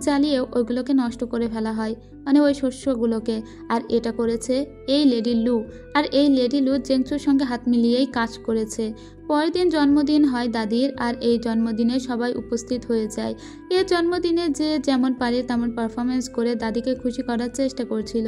জ্বালিয়ে ওইগুলোকে নষ্ট করে ফেলা হয়, মানে ওই শস্যগুলোকে। আর এটা করেছে এই লেডি লু। আর এই লেডি লু জেংচুর সঙ্গে হাত মিলিয়েই কাজ করেছে। পরের দিন জন্মদিন হয় দাদির, আর এই জন্মদিনে সবাই উপস্থিত হয়ে যায়। এর জন্মদিনে যে যেমন পারে তেমন পারফরমেন্স করে দাদিকে খুশি করার চেষ্টা করছিল।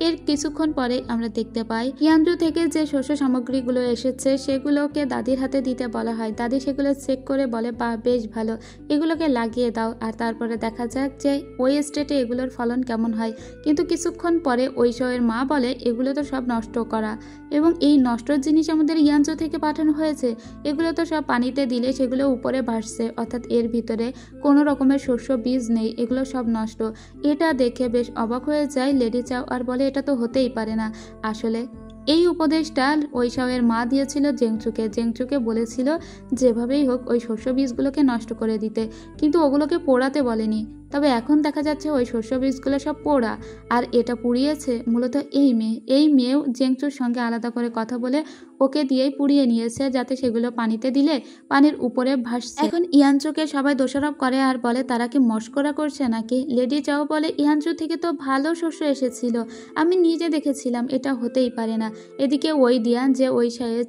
এর কিছুক্ষণ পরে আমরা দেখতে পাই ইয়ানজু থেকে যে শস্য সামগ্রীগুলো এসেছে সেগুলোকে দাদির হাতে দিতে বলা হয়। দাদি সেগুলো চেক করে বলে, বা বেশ ভালো, এগুলোকে লাগিয়ে দাও। আর তারপরে দেখা যাক যে ওই স্টেটে এগুলোর ফলন কেমন হয়। কিন্তু কিছুক্ষণ পরে ঐশোয়ের মা বলে এগুলো তো সব নষ্ট করা, এবং এই নষ্ট জিনিস আমাদের ইয়ানজু থেকে পাঠানো হয়েছে, এগুলো তো সব পানিতে দিলে সেগুলো উপরে ভাসছে, অর্থাৎ এর ভিতরে কোনো রকমের শস্য বীজ নেই, এগুলো সব নষ্ট। এটা দেখে বেশ অবাক হয়ে যায় লেডি চাও, আর বলে এটা তো হতেই পারে না। আসলে এই উপদেশটা ঐশাওয়ের মা দিয়েছিল জেংচুকে। জেংচুকে বলেছিল যেভাবেই হোক ওই শস্য বীজগুলোকে নষ্ট করে দিতে, কিন্তু ওগুলোকে পোড়াতে বলেনি। তবে এখন দেখা যাচ্ছে ওই শস্য বীজগুলো সব পোড়া, আর এটা পুড়িয়েছে মূলত এই মেয়েও জেংচুর সঙ্গে আলাদা করে কথা বলে ওকে দিয়েই পুড়িয়ে নিয়েছে, যাতে সেগুলো পানিতে দিলে পানির উপরে ভাসছে। এখন ইয়ানচুকে সবাই দোষারোপ করে আর বলে তারা কি মস্করা করছে নাকি। লেডি চাও বলে ইয়ানচু থেকে তো ভালো শস্য এসেছিল, আমি নিজে দেখেছিলাম, এটা হতেই পারে না। এদিকে ওই দিয়ান যে ঐশাওয়ের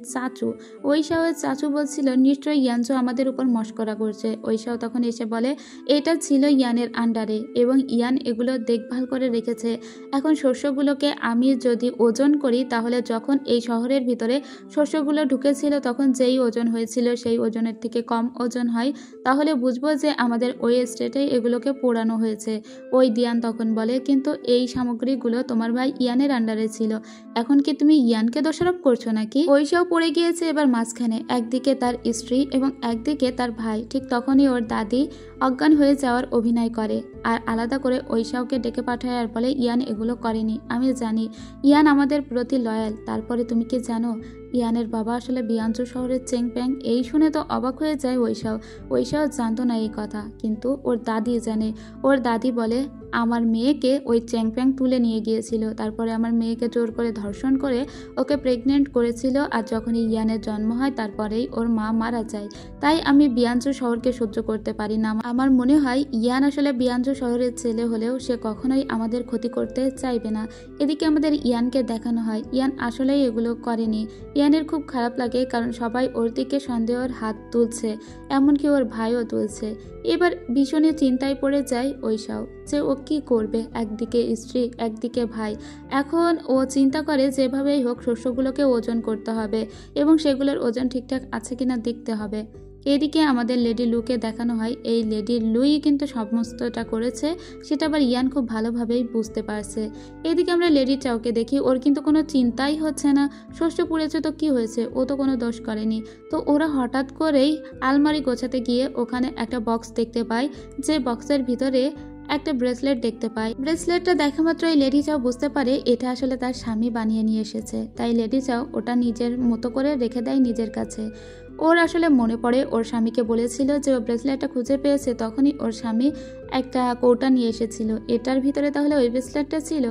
চাচু বলছিল নিশ্চয়ই ইয়ানচু আমাদের উপর মস্করা করছে। ঐশাও তখন এসে বলে এটা ছিল ইয়ানের আন্ডারে এবং ইয়ান এগুলো দেখভাল করে রেখেছে। এখন শস্যগুলোকে আমি যদি ওজন করি তাহলে যখন এই শহরের ভিতরে শস্যগুলো ঢুকেছিল তখন যেই ওজন হয়েছিল সেই ওজনের থেকে কম ওজন হয়, তাহলে বুঝবো যে আমাদের ওই স্টেটে এগুলোকে পোড়ানো হয়েছে। ওই দিয়ান তখন বলে কিন্তু এই সামগ্রীগুলো তোমার ভাই ইয়ানের আন্ডারে ছিল, এখন কি তুমি ইয়ানকে দোষারোপ করছো নাকি। ঐশাও পড়ে গিয়েছে এবার মাঝখানে, একদিকে তার স্ত্রী এবং একদিকে তার ভাই। ঠিক তখনই ওর দাদি অজ্ঞান হয়ে যাওয়ার অভিনয় করে আর আলাদা করে ঐশাওকে ডেকে পাঠায় আর বলে ইয়ান এগুলো করেনি, আমি জানি ইয়ান আমাদের প্রতি লয়াল। তারপরে তুমি কি জানো ইয়ানের বাবা আসলে বিয়ানচু শহরের চেংপ্যাং। এই শুনে তো অবাক হয়ে যায় ঐশাও জানতো না এই কথা, কিন্তু ওর দাদি জানে। ওর দাদি বলে আমার মেয়েকে ওই চেংপ্যাং তুলে নিয়ে গিয়েছিল, তারপরে আমার মেয়েকে জোর করে ধর্ষণ করে ওকে প্রেগনেন্ট করেছিল, আর যখনই ইয়ানের জন্ম হয় তারপরেই ওর মা মারা যায়। তাই আমি বিয়ানচু শহরকে সহ্য করতে পারি না। আমার মনে হয় ইয়ান আসলে বিয়ানচু শহরের ছেলে হলেও সে কখনোই আমাদের ক্ষতি করতে চাইবে না। এদিকে আমাদের ইয়ানকে দেখানো হয় ইয়ান আসলেই এগুলো করেনি। ইয়ানের খুব খারাপ লাগে, কারণ সবাই ওর দিকে সন্দেহের হাত তুলছে, এমনকি ওর ভাইও তুলছে। এবার ভীষণই চিন্তায় পড়ে যায় ঐশাও যে ও কি করবে, একদিকে স্ত্রী একদিকে ভাই। এখন ও চিন্তা করে যেভাবেই হোক শস্যগুলোকে ওজন করতে হবে এবং সেগুলোর ওজন ঠিকঠাক আছে কিনা দেখতে হবে। এদিকে আমাদের লেডি লুকে দেখানো হয় এই লেডি লুই কিন্তু সমস্তটা করেছে, সেটা আবার ইয়ান খুব ভালোভাবেই বুঝতে পারছে। এদিকে আমরা লেডি চাওকে দেখি, ওর কিন্তু কোনো চিন্তাই হচ্ছে না, শস্য পুড়েছে তো কি হয়েছে, ও তো কোনো দোষ করেনি। তো ওরা হঠাৎ করেই আলমারি গোছাতে গিয়ে ওখানে একটা বক্স দেখতে পায়, যে বক্সের ভিতরে একটা ব্রেসলেট দেখতে পায়। ব্রেসলেটটা দেখা মাত্রই লেডি চাও বুঝতে পারে এটা আসলে তার স্বামী বানিয়ে নিয়ে এসেছে, তাই লেডি চাও ওটা নিজের মতো করে রেখে দেয় নিজের কাছে। ওর আসলে মনে পড়ে ওর স্বামীকে বলেছিল যে ও ব্রেসলেটটা খুঁজে পেয়েছে, তখনই ওর স্বামী একটা কৌটা নিয়ে এসেছিল, এটার ভিতরে তাহলে ওই ব্রেসলেটটা ছিল।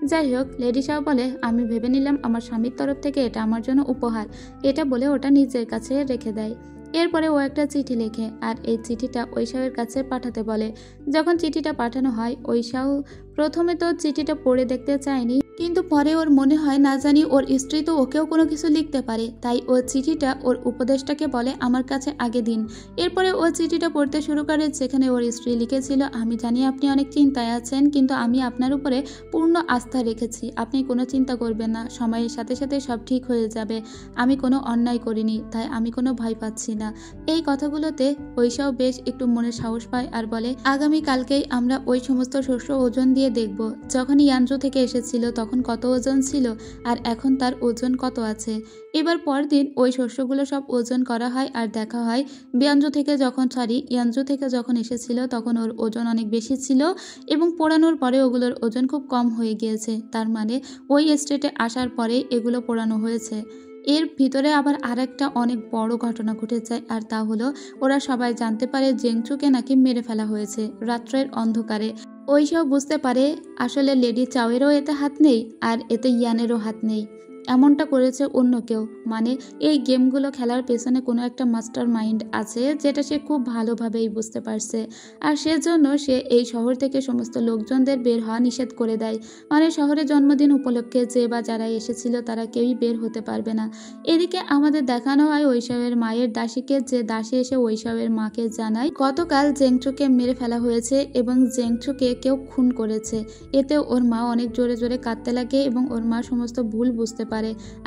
যাই হোক, লেডি শাহ বলে আমি ভেবে নিলাম আমার স্বামীর তরফ থেকে এটা আমার জন্য উপহার, এটা বলে ওটা নিজের কাছে রেখে দেয়। এরপরে ও একটা চিঠি লেখে আর এই চিঠিটা ঐশাওয়ের কাছে পাঠাতে বলে। যখন চিঠিটা পাঠানো হয় ঐশাও প্রথমে তো চিঠিটা পড়ে দেখতে চায়নি, কিন্তু পরে ওর মনে হয় না জানি ওর স্ত্রী তো ওকেও কোনো কিছু লিখতে পারে, তাই ও চিঠিটা ওর উপদেশটাকে বলে আমার কাছে আগে দিন। এরপরে ও চিঠিটা পড়তে শুরু করে, যেখানে ওর স্ত্রী লিখেছিল আমি জানি আপনি অনেক চিন্তায় আছেন, কিন্তু আমি আপনার উপরে পূর্ণ আস্থা রেখেছি, আপনি কোনো চিন্তা করবেন না, সময়ের সাথে সাথে সব ঠিক হয়ে যাবে, আমি কোনো অন্যায় করিনি, তাই আমি কোনো ভয় পাচ্ছি না। এই কথাগুলোতে ঐশাও বেশ একটু মনে সাহস পায় আর বলে আগামী কালকেই আমরা ওই সমস্ত শস্য ওজন দিয়ে দেখব, যখন ইয়ানজু থেকে এসেছিল তখন কত ওজন ছিল আর এখন তার ওজন কত আছে। এবার পরদিন ওই শস্যগুলো সব ওজন করা হয় আর দেখা হয় ইয়ানজু থেকে যখন এসেছিল তখন ওর ওজন অনেক বেশি ছিল এবং পোড়ানোর পরে ওগুলোর ওজন খুব কম হয়ে গিয়েছে, তার মানে ওই স্টেটে আসার পরে এগুলো পোড়ানো হয়েছে। এর ভিতরে আবার আরেকটা অনেক বড় ঘটনা ঘটে যায়, আর তা হলো ওরা সবাই জানতে পারে জেংচুকে নাকি মেরে ফেলা হয়েছে রাত্রের অন্ধকারে। ওইসব বুঝতে পারে আসলে লেডি চাওয়েরও এতে হাত নেই আর এতে ইয়ানেরও হাত নেই। এমনটা করেছে অন্য কেউ, মানে এই গেমগুলো খেলার পেছনে কোনো একটা মাস্টার মাইন্ড আছে যেটা সে খুব ভালোভাবেই বুঝতে পারছে। আর সেজন্য সে এই শহর থেকে সমস্ত লোকজনদের বের হওয়া নিষেধ করে দেয়। মানে শহরে জন্মদিন উপলক্ষে যে বা যারা এসেছিল তারা কেউই বের হতে পারবে না। এদিকে আমাদের দেখানো হয় ঐশবের মায়ের দাসীকে, যে দাসী এসে ঐশবের মাকে জানায় গতকাল জেংচুকে মেরে ফেলা হয়েছে এবং জেংচুকে কেউ খুন করেছে। এতে ওর মা অনেক জোরে জোরে কাঁদতে লাগে এবং ওর মা সমস্ত ভুল বুঝতে পারে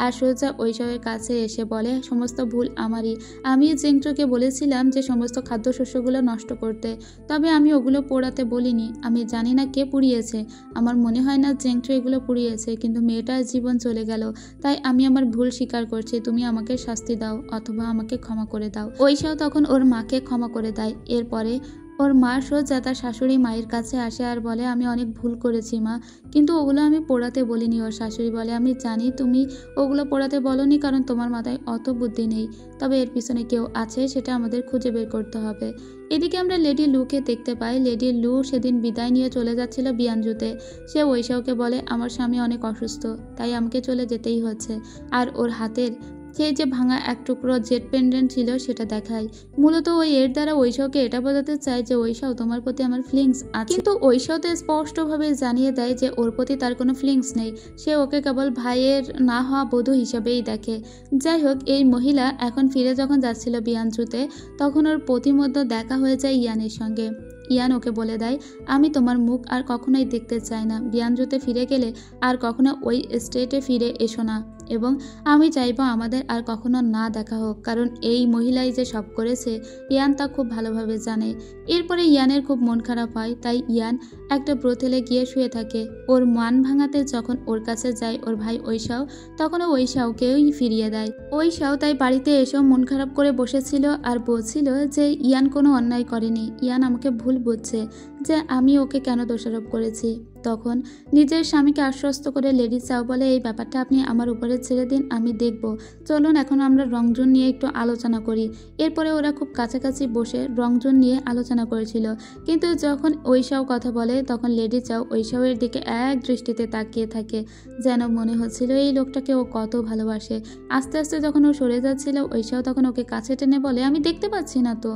আর সোজা ঐশবের কাছে এসে বলে সমস্ত ভুল আমারই। আমি জেংচুকে বলেছিলাম যে সমস্ত খাদ্যশস্যগুলো নষ্ট করতে, তবে আমি ওগুলো পোড়াতে বলিনি। আমি জানি না কে পুড়িয়েছে, আমার মনে হয় না জেংচু এগুলো পুড়িয়েছে, কিন্তু মেয়েটার জীবন চলে গেল, তাই আমি আমার ভুল স্বীকার করছি। তুমি আমাকে শাস্তি দাও অথবা আমাকে ক্ষমা করে দাও। ঐশব তখন ওর মাকে ক্ষমা করে দেয়। এরপরে ওর মা সোজা তার শাশুড়ি মায়ের কাছে আসে আর বলে আমি অনেক ভুল করেছি মা, কিন্তু ওগুলো আমি পোড়াতে বলিনি। ওর শাশুড়ি বলে আমি জানি তুমি ওগুলো পোড়াতে বলনি কারণ তোমার মাথায় অত বুদ্ধি নেই, তবে এর পিছনে কেউ আছে, সেটা আমাদের খুঁজে বের করতে হবে। এদিকে আমরা লেডি লুকে দেখতে পাই। লেডি লু সেদিন বিদায় নিয়ে চলে যাচ্ছিল বিয়ানজুতে। সে ঐশবকে বলে আমার স্বামী অনেক অসুস্থ, তাই আমাকে চলে যেতেই হচ্ছে। আর ওর হাতের সেই যে ভাঙা এক টুকরো জেট পেন্ডেন্ট ছিল সেটা দেখায়। মূলত ওই এর দ্বারা ঐশবকে এটা বোঝাতে চায় যে ঐশব তোমার প্রতি আমার ফিলিংস আছে, কিন্তু ঐশব তো স্পষ্টভাবে জানিয়ে দেয় যে ওর প্রতি তার কোনো ফিলিংস নেই। সে ওকে কেবল ভাইয়ের না হওয়া বধূ হিসেবেই দেখে। যাই হোক, এই মহিলা এখন ফিরে যখন যাচ্ছিল বিয়ানজুতে, তখন ওর প্রতিমধ্যে দেখা হয়ে যায় ইয়ানের সঙ্গে। ইয়ান ওকে বলে দেয় আমি তোমার মুখ আর কখনোই দেখতে চাই না, বিয়ানজুতে ফিরে গেলে আর কখনো ওই স্টেটে ফিরে এসো না, এবং আমি চাইবো আমাদের আর কখনো না দেখা হোক, কারণ এই মহিলাই যে সব করেছে ইয়ান তা খুব ভালোভাবে জানে। এরপরে ইয়ানের খুব মন খারাপ হয়, তাই ইয়ান একটা ব্রোথেলে গিয়ে শুয়ে থাকে। ওর মান ভাঙাতে যখন ওর কাছে যায় ওর ভাই ঐশাও, তখন ঐশাওকেই ফিরিয়ে দেয়। ঐশাও তাই বাড়িতে এসেও মন খারাপ করে বসেছিল আর বলছিল যে ইয়ান কোনো অন্যায় করেনি, ইয়ান আমাকে ভুল বুঝছে যে আমি ওকে কেন দোষারোপ করেছি। তখন নিজের স্বামীকে আশ্বস্ত করে লেডি চাও বলে এই ব্যাপারটা আপনি আমার উপরে ছেড়ে দিন, আমি দেখব, চলুন এখন আমরা রংজুন নিয়ে একটু আলোচনা করি। এরপরে ওরা খুব কাছাকাছি বসে রংজুন নিয়ে আলোচনা করেছিল, কিন্তু যখন ঐশাও কথা বলে তখন লেডি চাও ঐশাওয়ের দিকে এক দৃষ্টিতে তাকিয়ে থাকে, যেন মনে হচ্ছিল এই লোকটাকে ও কত ভালোবাসে। আস্তে আস্তে যখন ও সরে যাচ্ছিল ঐশাও তখন ওকে কাছে টেনে বলে আমি দেখতে পাচ্ছি না তো।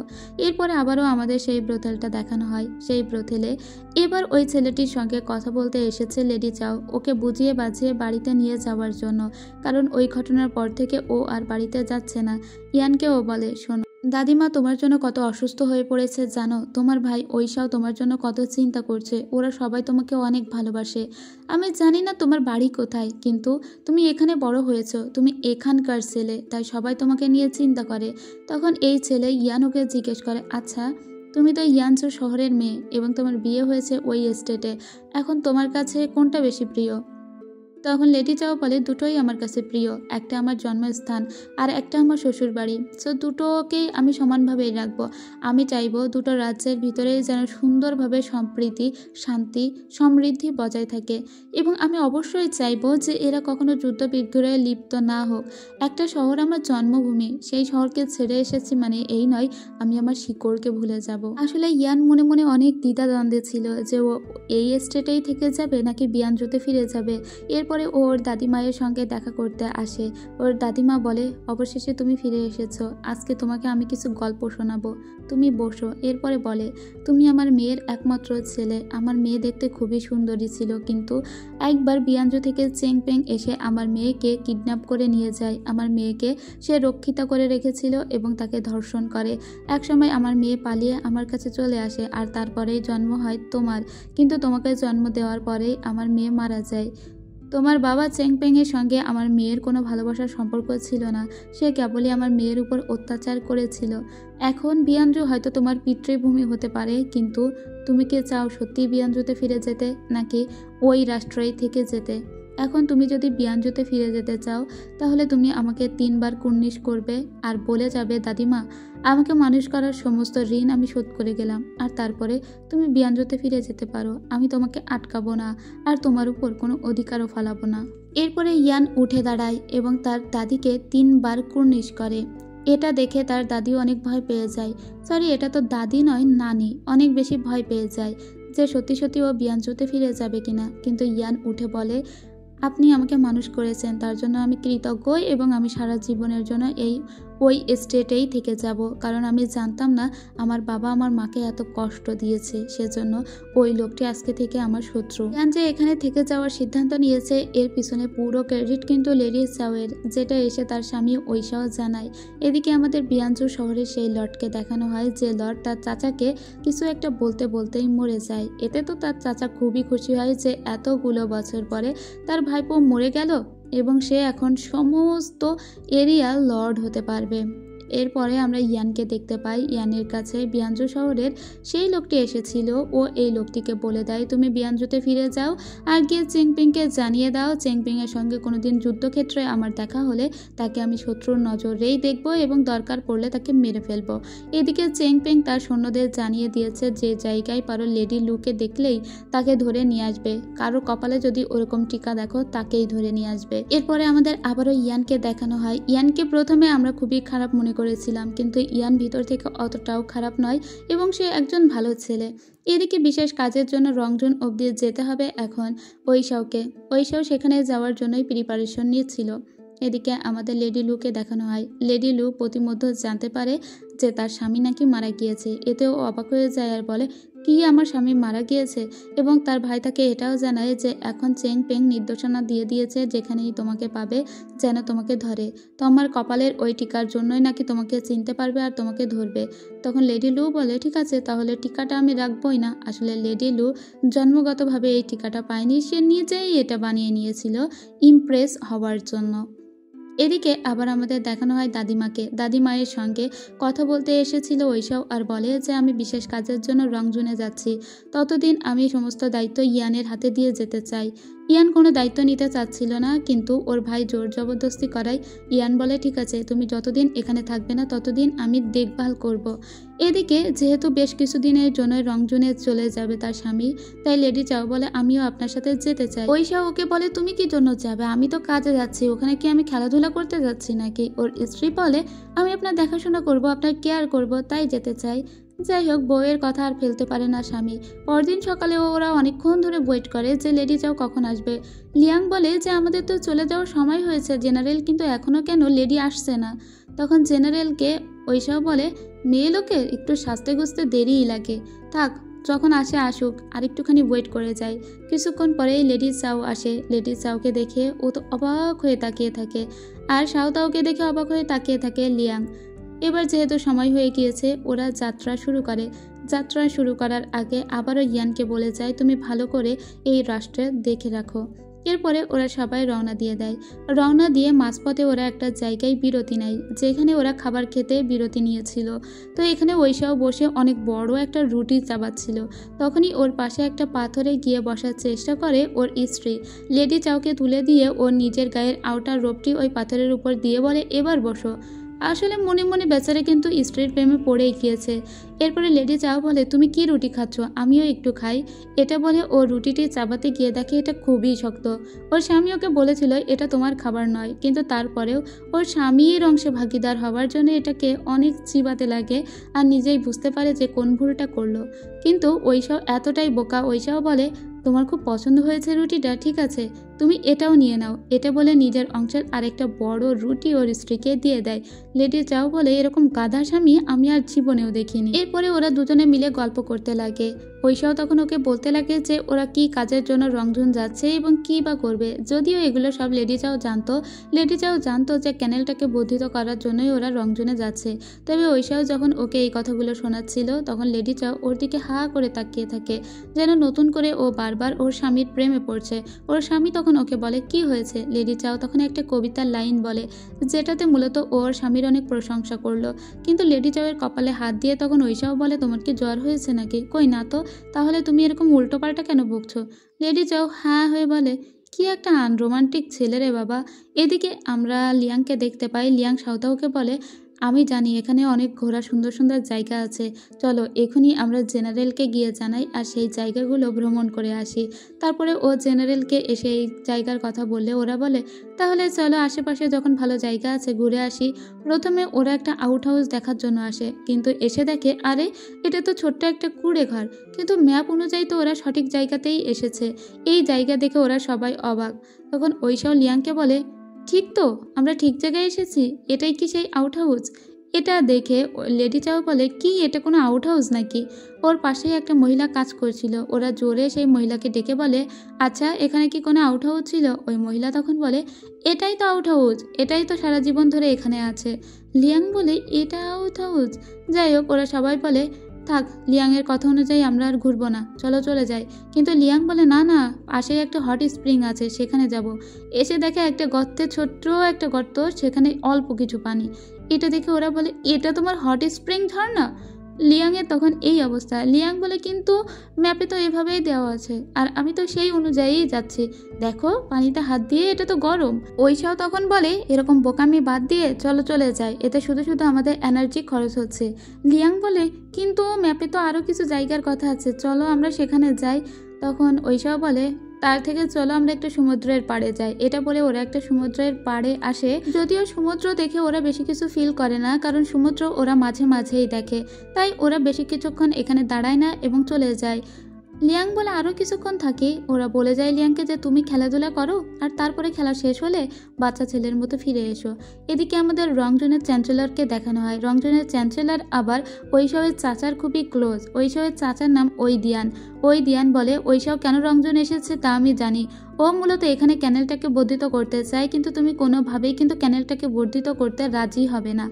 এরপরে আবারও আমাদের সেই ব্রোথেলটা দেখানো হয়। সেই ব্রোথেলে এবার ওই ছেলেটির সঙ্গে কথা বলতে এসেছে লেডি চাও, ওকে বুঝিয়ে বাজিয়ে বাড়িতে নিয়ে যাওয়ার জন্য, কারণ ওই ঘটনার পর থেকে ও আর বাড়িতে যাচ্ছে না। ইয়ানকে ও বলে শোনো দাদিমা তোমার জন্য কত অসুস্থ হয়ে পড়েছে জানো, তোমার ভাই ঐশাও তোমার জন্য কত চিন্তা করছে, ওরা সবাই তোমাকে অনেক ভালোবাসে। আমি জানি না তোমার বাড়ি কোথায়, কিন্তু তুমি এখানে বড় হয়েছো, তুমি এখানকার ছেলে, তাই সবাই তোমাকে নিয়ে চিন্তা করে। তখন এই ছেলে ইয়ান ওকে জিজ্ঞেস করে আচ্ছা তুমি তো ইয়ানচু শহরের মেয়ে এবং তোমার বিয়ে হয়েছে ওই এস্টেটে, এখন তোমার কাছে কোনটা বেশি প্রিয়? তখন লেডি চাও বলে দুটোই আমার কাছে প্রিয়, একটা আমার জন্মস্থান আর একটা আমার শ্বশুর বাড়ি, সো দুটোকেই আমি সমানভাবেই রাখবো। আমি চাইবো দুটো রাজ্যের ভিতরে যেন সুন্দরভাবে সম্প্রীতি শান্তি সমৃদ্ধি বজায় থাকে, এবং আমি অবশ্যই চাইবো যে এরা কখনো যুদ্ধ বিগ্রহে লিপ্ত না হোক। একটা শহর আমার জন্মভূমি, সেই শহরকে ছেড়ে এসেছি মানে এই নয় আমি আমার শিকড়কে ভুলে যাব। আসলে ইয়ান মনে মনে অনেক দ্বিধাদ্বন্দ্বে ছিল যে ও এই স্টেটেই থেকে যাবে নাকি বিয়ানজুতে ফিরে যাবে। এরপরে ওর দাদিমায়ের সঙ্গে দেখা করতে আসে। ওর দাদিমা বলে অবশেষে তুমি ফিরে এসেছো, আজকে তোমাকে আমি কিছু গল্প শোনাবো, তুমি বসো। এরপরে বলে তুমি আমার মেয়ের একমাত্র ছেলে, আমার মেয়ে দেখতে খুবই সুন্দরী ছিল, কিন্তু একবার বিয়ানজু থেকে চেংপেং এসে আমার মেয়েকে কিডন্যাপ করে নিয়ে যায়। আমার মেয়েকে সে রক্ষিতা করে রেখেছিল এবং তাকে ধর্ষণ করে। একসময় আমার মেয়ে পালিয়ে আমার কাছে চলে আসে আর তারপরেই জন্ম হয় তোমার, কিন্তু তোমাকে জন্ম দেওয়ার পরেই আমার মেয়ে মারা যায়। তোমার বাবা চেংপেংয়ের সঙ্গে আমার মেয়ের কোনো ভালোবাসার সম্পর্ক ছিল না, সে কেবলই আমার মেয়ের উপর অত্যাচার করেছিল। এখন বিয়ানজু হয়তো তোমার পিতৃভূমি হতে পারে, কিন্তু তুমি কি চাও সত্যি বিয়ানজুতে ফিরে যেতে নাকি ওই রাষ্ট্রেই থেকে যেতে? এখন তুমি যদি বিয়ানজুতে ফিরে যেতে চাও তাহলে তুমি আমাকে 3 বার কুর্নিশ করবে আর বলে যাবে দাদিমা আমাকে মানুষ করার সমস্ত ঋণ আমি শোধ করে গেলাম, আর তারপরে তুমি বিয়ানজুতে ফিরে যেতে পারো, আমি তোমাকে আটকাবো না আর তোমার উপর কোনো অধিকারও ফালাবো না। এরপরে ইয়ান উঠে দাঁড়ায় এবং তার দাদিকে 3 বার কুর্নিশ করে। এটা দেখে তার দাদিও অনেক ভয় পেয়ে যায়, সরি এটা তো দাদি নয় নানি, অনেক বেশি ভয় পেয়ে যায়। যে সত্যি সত্যি ও বিয়ানজুতে ফিরে যাবে কিনা, কিন্তু ইয়ান উঠে বলে, আপনি আমাকে মানুষ করেছেন, তার জন্য আমি কৃতজ্ঞ এবং আমি সারা জীবনের জন্য ওই স্টেটেই থেকে যাব, কারণ আমি জানতাম না আমার বাবা আমার মাকে এত কষ্ট দিয়েছে, সেজন্য ওই লোকটি আজকে থেকে আমার শত্রু। ইয়ান যে এখানে থেকে যাওয়ার সিদ্ধান্ত নিয়েছে এর পিছনে পুরো ক্রেডিট কিন্তু লেডি চাওয়ের, যেটা এসে তার স্বামী ঐশাও জানায়। এদিকে আমাদের বিয়ানজু শহরে সেই লর্ডকে দেখানো হয় যে লর্ড তার চাচাকে কিছু একটা বলতে বলতেই মরে যায়। এতে তো তার চাচা খুবই খুশি হয় যে এতগুলো বছর পরে তার ভাইপো মরে গেল এবং সে এখন সমস্ত এরিয়ার লর্ড হতে পারবে। এরপরে আমরা ইয়ানকে দেখতে পাই। ইয়ানের কাছে বিয়ানজু শহরের সেই লোকটি এসেছিল। ও এই লোকটিকে বলে দেয়, তুমি বিয়ানজুতে ফিরে যাও আর গিয়ে চেংপিংকে জানিয়ে দাও চেংপিংয়ের সঙ্গে কোনোদিন যুদ্ধক্ষেত্রে আমার দেখা হলে তাকে আমি শত্রুর নজরেই দেখব এবং দরকার পড়লে তাকে মেরে ফেলবো। এদিকে চেংপিং তার সৈন্যদের জানিয়ে দিয়েছে যে জায়গায় পারো লেডি লুকে দেখলেই তাকে ধরে নিয়ে আসবে, কারো কপালে যদি ওরকম টিকা দেখো তাকেই ধরে নিয়ে আসবে। এরপরে আমাদের আবারও ইয়ানকে দেখানো হয়। ইয়ানকে প্রথমে আমরা খুবই খারাপ মনে করেছিলাম, কিন্তু ইয়ান ভিতর থেকে অতটাও খারাপ নয় এবং সে একজন ভালো ছেলে। এদিকে বিশেষ কাজের জন্য রংজুন অবধি যেতে হবে এখন ঐশাও সেখানে যাওয়ার জন্যই প্রিপারেশন নিচ্ছিল। এদিকে আমাদের লেডি লুকে দেখানো হয়। লেডি লু প্রতিমধ্যে জানতে পারে যে তার স্বামী নাকি মারা গিয়েছে। এতেও অবাক হয়ে যায় আর বলে, কি আমার স্বামী মারা গিয়েছে? এবং তার ভাই তাকে এটাও জানায় যে এখন চেং পেং নির্দেশনা দিয়ে দিয়েছে যেখানেই তোমাকে পাবে যেন তোমাকে ধরে, তোমার কপালের ওই টিকার জন্যই নাকি তোমাকে চিনতে পারবে আর তোমাকে ধরবে। তখন লেডি লু বলে, ঠিক আছে তাহলে টিকাটা আমি রাখবই না। আসলে লেডি লু জন্মগতভাবে এই টিকাটা পায়নি, সে নিজেই এটা বানিয়ে নিয়েছিল ইমপ্রেস হওয়ার জন্য। এদিকে আবার আমাদের দেখানো হয় দাদিমায়ের সঙ্গে কথা বলতে এসেছিল ঐশাও আর বলে যে আমি বিশেষ কাজের জন্য রংজুনে যাচ্ছি, ততদিন আমি সমস্ত দায়িত্ব ইয়ানের হাতে দিয়ে যেতে চাই। ইয়ান কোনো দায়িত্ব নিতে চাচ্ছিল না, কিন্তু ওর ভাই জোর জবরদস্তি করায় ইয়ান বলে, ঠিক আছে তুমি যতদিন এখানে থাকবে না ততদিন আমি দেখভাল করব। এদিকে যেহেতু বেশ কিছুদিনের জন্য রংজুনে চলে যাবে তার স্বামী, তাই লেডি চাও বলে আমিও আপনার সাথে যেতে চাই। ঐশা ওকে বলে, তুমি কি জন্য যাবে? আমি তো কাজে যাচ্ছি, ওখানে কি আমি খেলাধুলা করতে যাচ্ছি নাকি? ওর স্ত্রী বলে, আমি আপনার দেখাশোনা করব, আপনার কেয়ার করব, তাই যেতে চাই। যাই হোক, বউয়ের কথা আর ফেলতে পারে না স্বামী। পরদিন সকালে ওরা অনেকক্ষণ ধরে ওয়েট করে যে লেডি চাও কখন আসবে। লিয়াং বলে যে আমাদের তো চলে যাওয়ার সময় হয়েছে জেনারেল, কিন্তু এখনও কেন লেডি আসছে না? তখন জেনারেলকে ঐশাও বলে, মেয়ে লোকের একটু সাজতে গুজতে দেরিই লাগে, থাক যখন আসে আসুক, আর একটুখানি ওয়েট করে যায়। কিছুক্ষণ পরেই লেডি চাও আসে। লেডি চাওকে দেখে ও তো অবাক হয়ে তাকিয়ে থাকে, আর শাওতাওকে দেখে অবাক হয়ে তাকিয়ে থাকে লিয়াং। এবার যেহেতু সময় হয়ে গিয়েছে ওরা যাত্রা শুরু করার আগে আবারও ইয়ানকে বলে যায়, তুমি ভালো করে এই রাষ্ট্রে দেখে রাখো। এরপরে ওরা সবাই রওনা দিয়ে দেয়। রওনা দিয়ে মাঝপথে ওরা একটা জায়গায় বিরতি নেয়, যেখানে ওরা খাবার খেতে বিরতি নিয়েছিল। তো এখানে ঐশাও বসে অনেক বড় একটা রুটি চাবাচ্ছিল। তখনই ওর পাশে একটা পাথরে গিয়ে বসার চেষ্টা করে ওর স্ত্রী। লেডি চাওকে তুলে দিয়ে ওর নিজের গায়ের আউটার রোপটি ওই পাথরের উপর দিয়ে বলে, এবার বসো। আসলে মনে মনে বেচারা কিন্তু স্ত্রীর প্রেমে পড়েই গিয়েছে। এরপরে লেডি চাও বলে, তুমি কি রুটি খাচ্ছ? আমিও একটু খাই। এটা বলে ও রুটিটি চাবাতে গিয়ে দেখে এটা খুবই শক্ত। ওর স্বামী ওকে বলেছিল এটা তোমার খাবার নয়, কিন্তু তারপরেও ওর স্বামীর অংশে ভাগিদার হওয়ার জন্য এটাকে অনেক চিবাতে লাগে আর নিজেই বুঝতে পারে যে কোন ভুলটা করলো। কিন্তু ঐশাও এতটাই বোকা, ঐশাও বলে, তোমার খুব পছন্দ হয়েছে রুটিটা, ঠিক আছে তুমি এটাও নিয়ে নাও। এটা বলে নিজের অংশের আরেকটা বড় রুটি ওর স্ত্রীকে দিয়ে দেয়। লেডি চাও বলে, এরকম গাধা স্বামী আমি আর জীবনেও দেখিনি। এরপরে ওরা দুজনে মিলে গল্প করতে লাগে। ঐশাও তখন ওকে বলতে লাগে যে ওরা কি কাজের জন্য রংজুন যাচ্ছে এবং কি বা করবে। যদিও এগুলো সব লেডি চাও জানতো যে ক্যানেলটাকে বর্ধিত করার জন্যই ওরা রংজুনে যাচ্ছে। তবে ঐশাও যখন ওকে এই কথাগুলো শোনাচ্ছিল তখন লেডি চাও ওর দিকে হা করে তাকিয়ে থাকে, যেন নতুন করে ও বারবার ওর স্বামীর প্রেমে পড়ছে। ওর স্বামী তখন ওকে বলে, কি হয়েছে? লেডি চাও তখন একটা কবিতার লাইন বলে, যেটাতে মূলত ওর স্বামীর অনেক প্রশংসা করলো। কিন্তু লেডি চাওয়ের কপালে হাত দিয়ে তখন ঐশাও বলে, তোমার কি জ্বর হয়েছে নাকি? কই না তো, তাহলে তুমি এরকম উল্টোপাল্টা কেন বকছো? লেডি চাও হ্যাঁ হয়ে বলে, কি একটা আনরোমান্টিক ছেলে রে বাবা। এদিকে আমরা লিয়াংকে দেখতে পাই। লিয়াং শাওতাওকে বলে, আমি জানি এখানে অনেক ঘোরা সুন্দর সুন্দর জায়গা আছে, চলো এখনই আমরা জেনারেলকে গিয়ে জানাই আর সেই জায়গাগুলো ভ্রমণ করে আসি। তারপরে ও জেনারেলকে এসে এই জায়গার কথা বললে ওরা বলে তাহলে চলো আশেপাশে যখন ভালো জায়গা আছে ঘুরে আসি। প্রথমে ওরা একটা আউট হাউস দেখার জন্য আসে, কিন্তু এসে দেখে আরে এটা তো ছোট্ট একটা কুঁড়ে ঘর, কিন্তু ম্যাপ অনুযায়ী তো ওরা সঠিক জায়গাতেই এসেছে। এই জায়গা দেখে ওরা সবাই অবাক। তখন ঐশাও লিয়াংকে বলে ঠিক তো, আমরা ঠিক জায়গায় এসেছি, এটাই কি সেই আউট হাউস? এটা দেখে লেডি চাও বলে কি এটা কোনো আউট হাউস নাকি? ওর পাশেই একটা মহিলা কাজ করছিল, ওরা জোরে সেই মহিলাকে ডেকে বলে আচ্ছা এখানে কি কোনো আউট হাউস ছিল? ওই মহিলা তখন বলে এটাই তো আউট হাউস, এটাই তো সারা জীবন ধরে এখানে আছে। লিয়াং বলে এটা আউট হাউস? যাই হোক ওরা সবাই বলে থাক, লিয়াংয়ের কথা অনুযায়ী আমরা আর ঘুরবো না, চলো চলে যাই। কিন্তু লিয়াং বলে না না, পাশেই একটা হট স্প্রিং আছে, সেখানে যাব। এসে দেখে একটা গর্তে, ছোট্ট একটা গর্ত, সেখানে অল্প কিছু পানি। এটা দেখে ওরা বলে এটা তোমার হট স্প্রিং ঝর্ণা? লিয়াংয়ের তখন এই অবস্থা। লিয়াং বলে কিন্তু ম্যাপে তো এভাবেই দেওয়া আছে আর আমি তো সেই অনুযায়ীই যাচ্ছি, দেখো পানিতে হাত দিয়ে, এটা তো গরম। ঐশাও তখন বলে এরকম বোকামি বাদ দিয়ে চলো চলে যাই, এতে শুধু শুধু আমাদের এনার্জি খরচ হচ্ছে। লিয়াং বলে কিন্তু ম্যাপে তো আরও কিছু জায়গার কথা আছে, চলো আমরা সেখানে যাই। তখন ঐশাও বলে তার থেকে চলো আমরা একটা সমুদ্রের পাড়ে যাই। এটা বলে ওরা একটা সমুদ্রের পাড়ে আসে, যদিও সমুদ্র দেখে ওরা বেশি কিছু ফিল করে না, কারণ সমুদ্র ওরা মাঝে মাঝেই দেখে, তাই ওরা বেশি কিছুক্ষণ এখানে দাঁড়ায় না এবং চলে যায়। লিয়াং বলে আরও কিছুক্ষণ থাকি। ওরা বলে যায় লিয়াংকে যে তুমি খেলাধুলা করো আর তারপরে খেলা শেষ হলে বাচ্চা ছেলের মতো ফিরে এসো। এদিকে আমাদের রংজনের চ্যান্সেলরকে দেখানো হয়। রংজনের চ্যান্সেলর আবার ঐশবের চাচার খুবই ক্লোজ। ঐশবের চাচার নাম দিয়ান বলে ঐশব কেন রংজন এসেছে তা আমি জানি, ও মূলত এখানে ক্যানেলটাকে বর্ধিত করতে চায়, কিন্তু তুমি কোনোভাবেই কিন্তু ক্যানেলটাকে বর্ধিত করতে রাজি হবে না।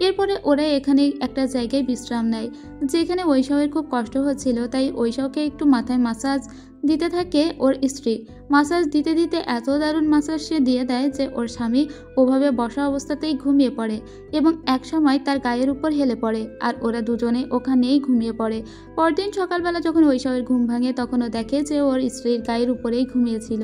এরপরে ওরা এখানে একটা জায়গায় বিশ্রাম নেয়, যেখানে ঐশবের খুব কষ্ট হচ্ছিল, তাই ঐশবকে একটু মাথায় মাসাজ দিতে থাকে ওর স্ত্রী। মাসাজ দিতে দিতে এত দারুণ মাসাজ সে দিয়ে দেয় যে ওর স্বামী ওভাবে বসা অবস্থাতেই ঘুমিয়ে পড়ে এবং এক সময় তার গায়ের উপর হেলে পড়ে আর ওরা দুজনে ওখানেই ঘুমিয়ে পড়ে। পরদিন সকালবেলা যখন ঐশবের ঘুম ভাঙে তখন ও দেখে যে ওর স্ত্রীর গায়ের উপরেই ঘুমিয়েছিল।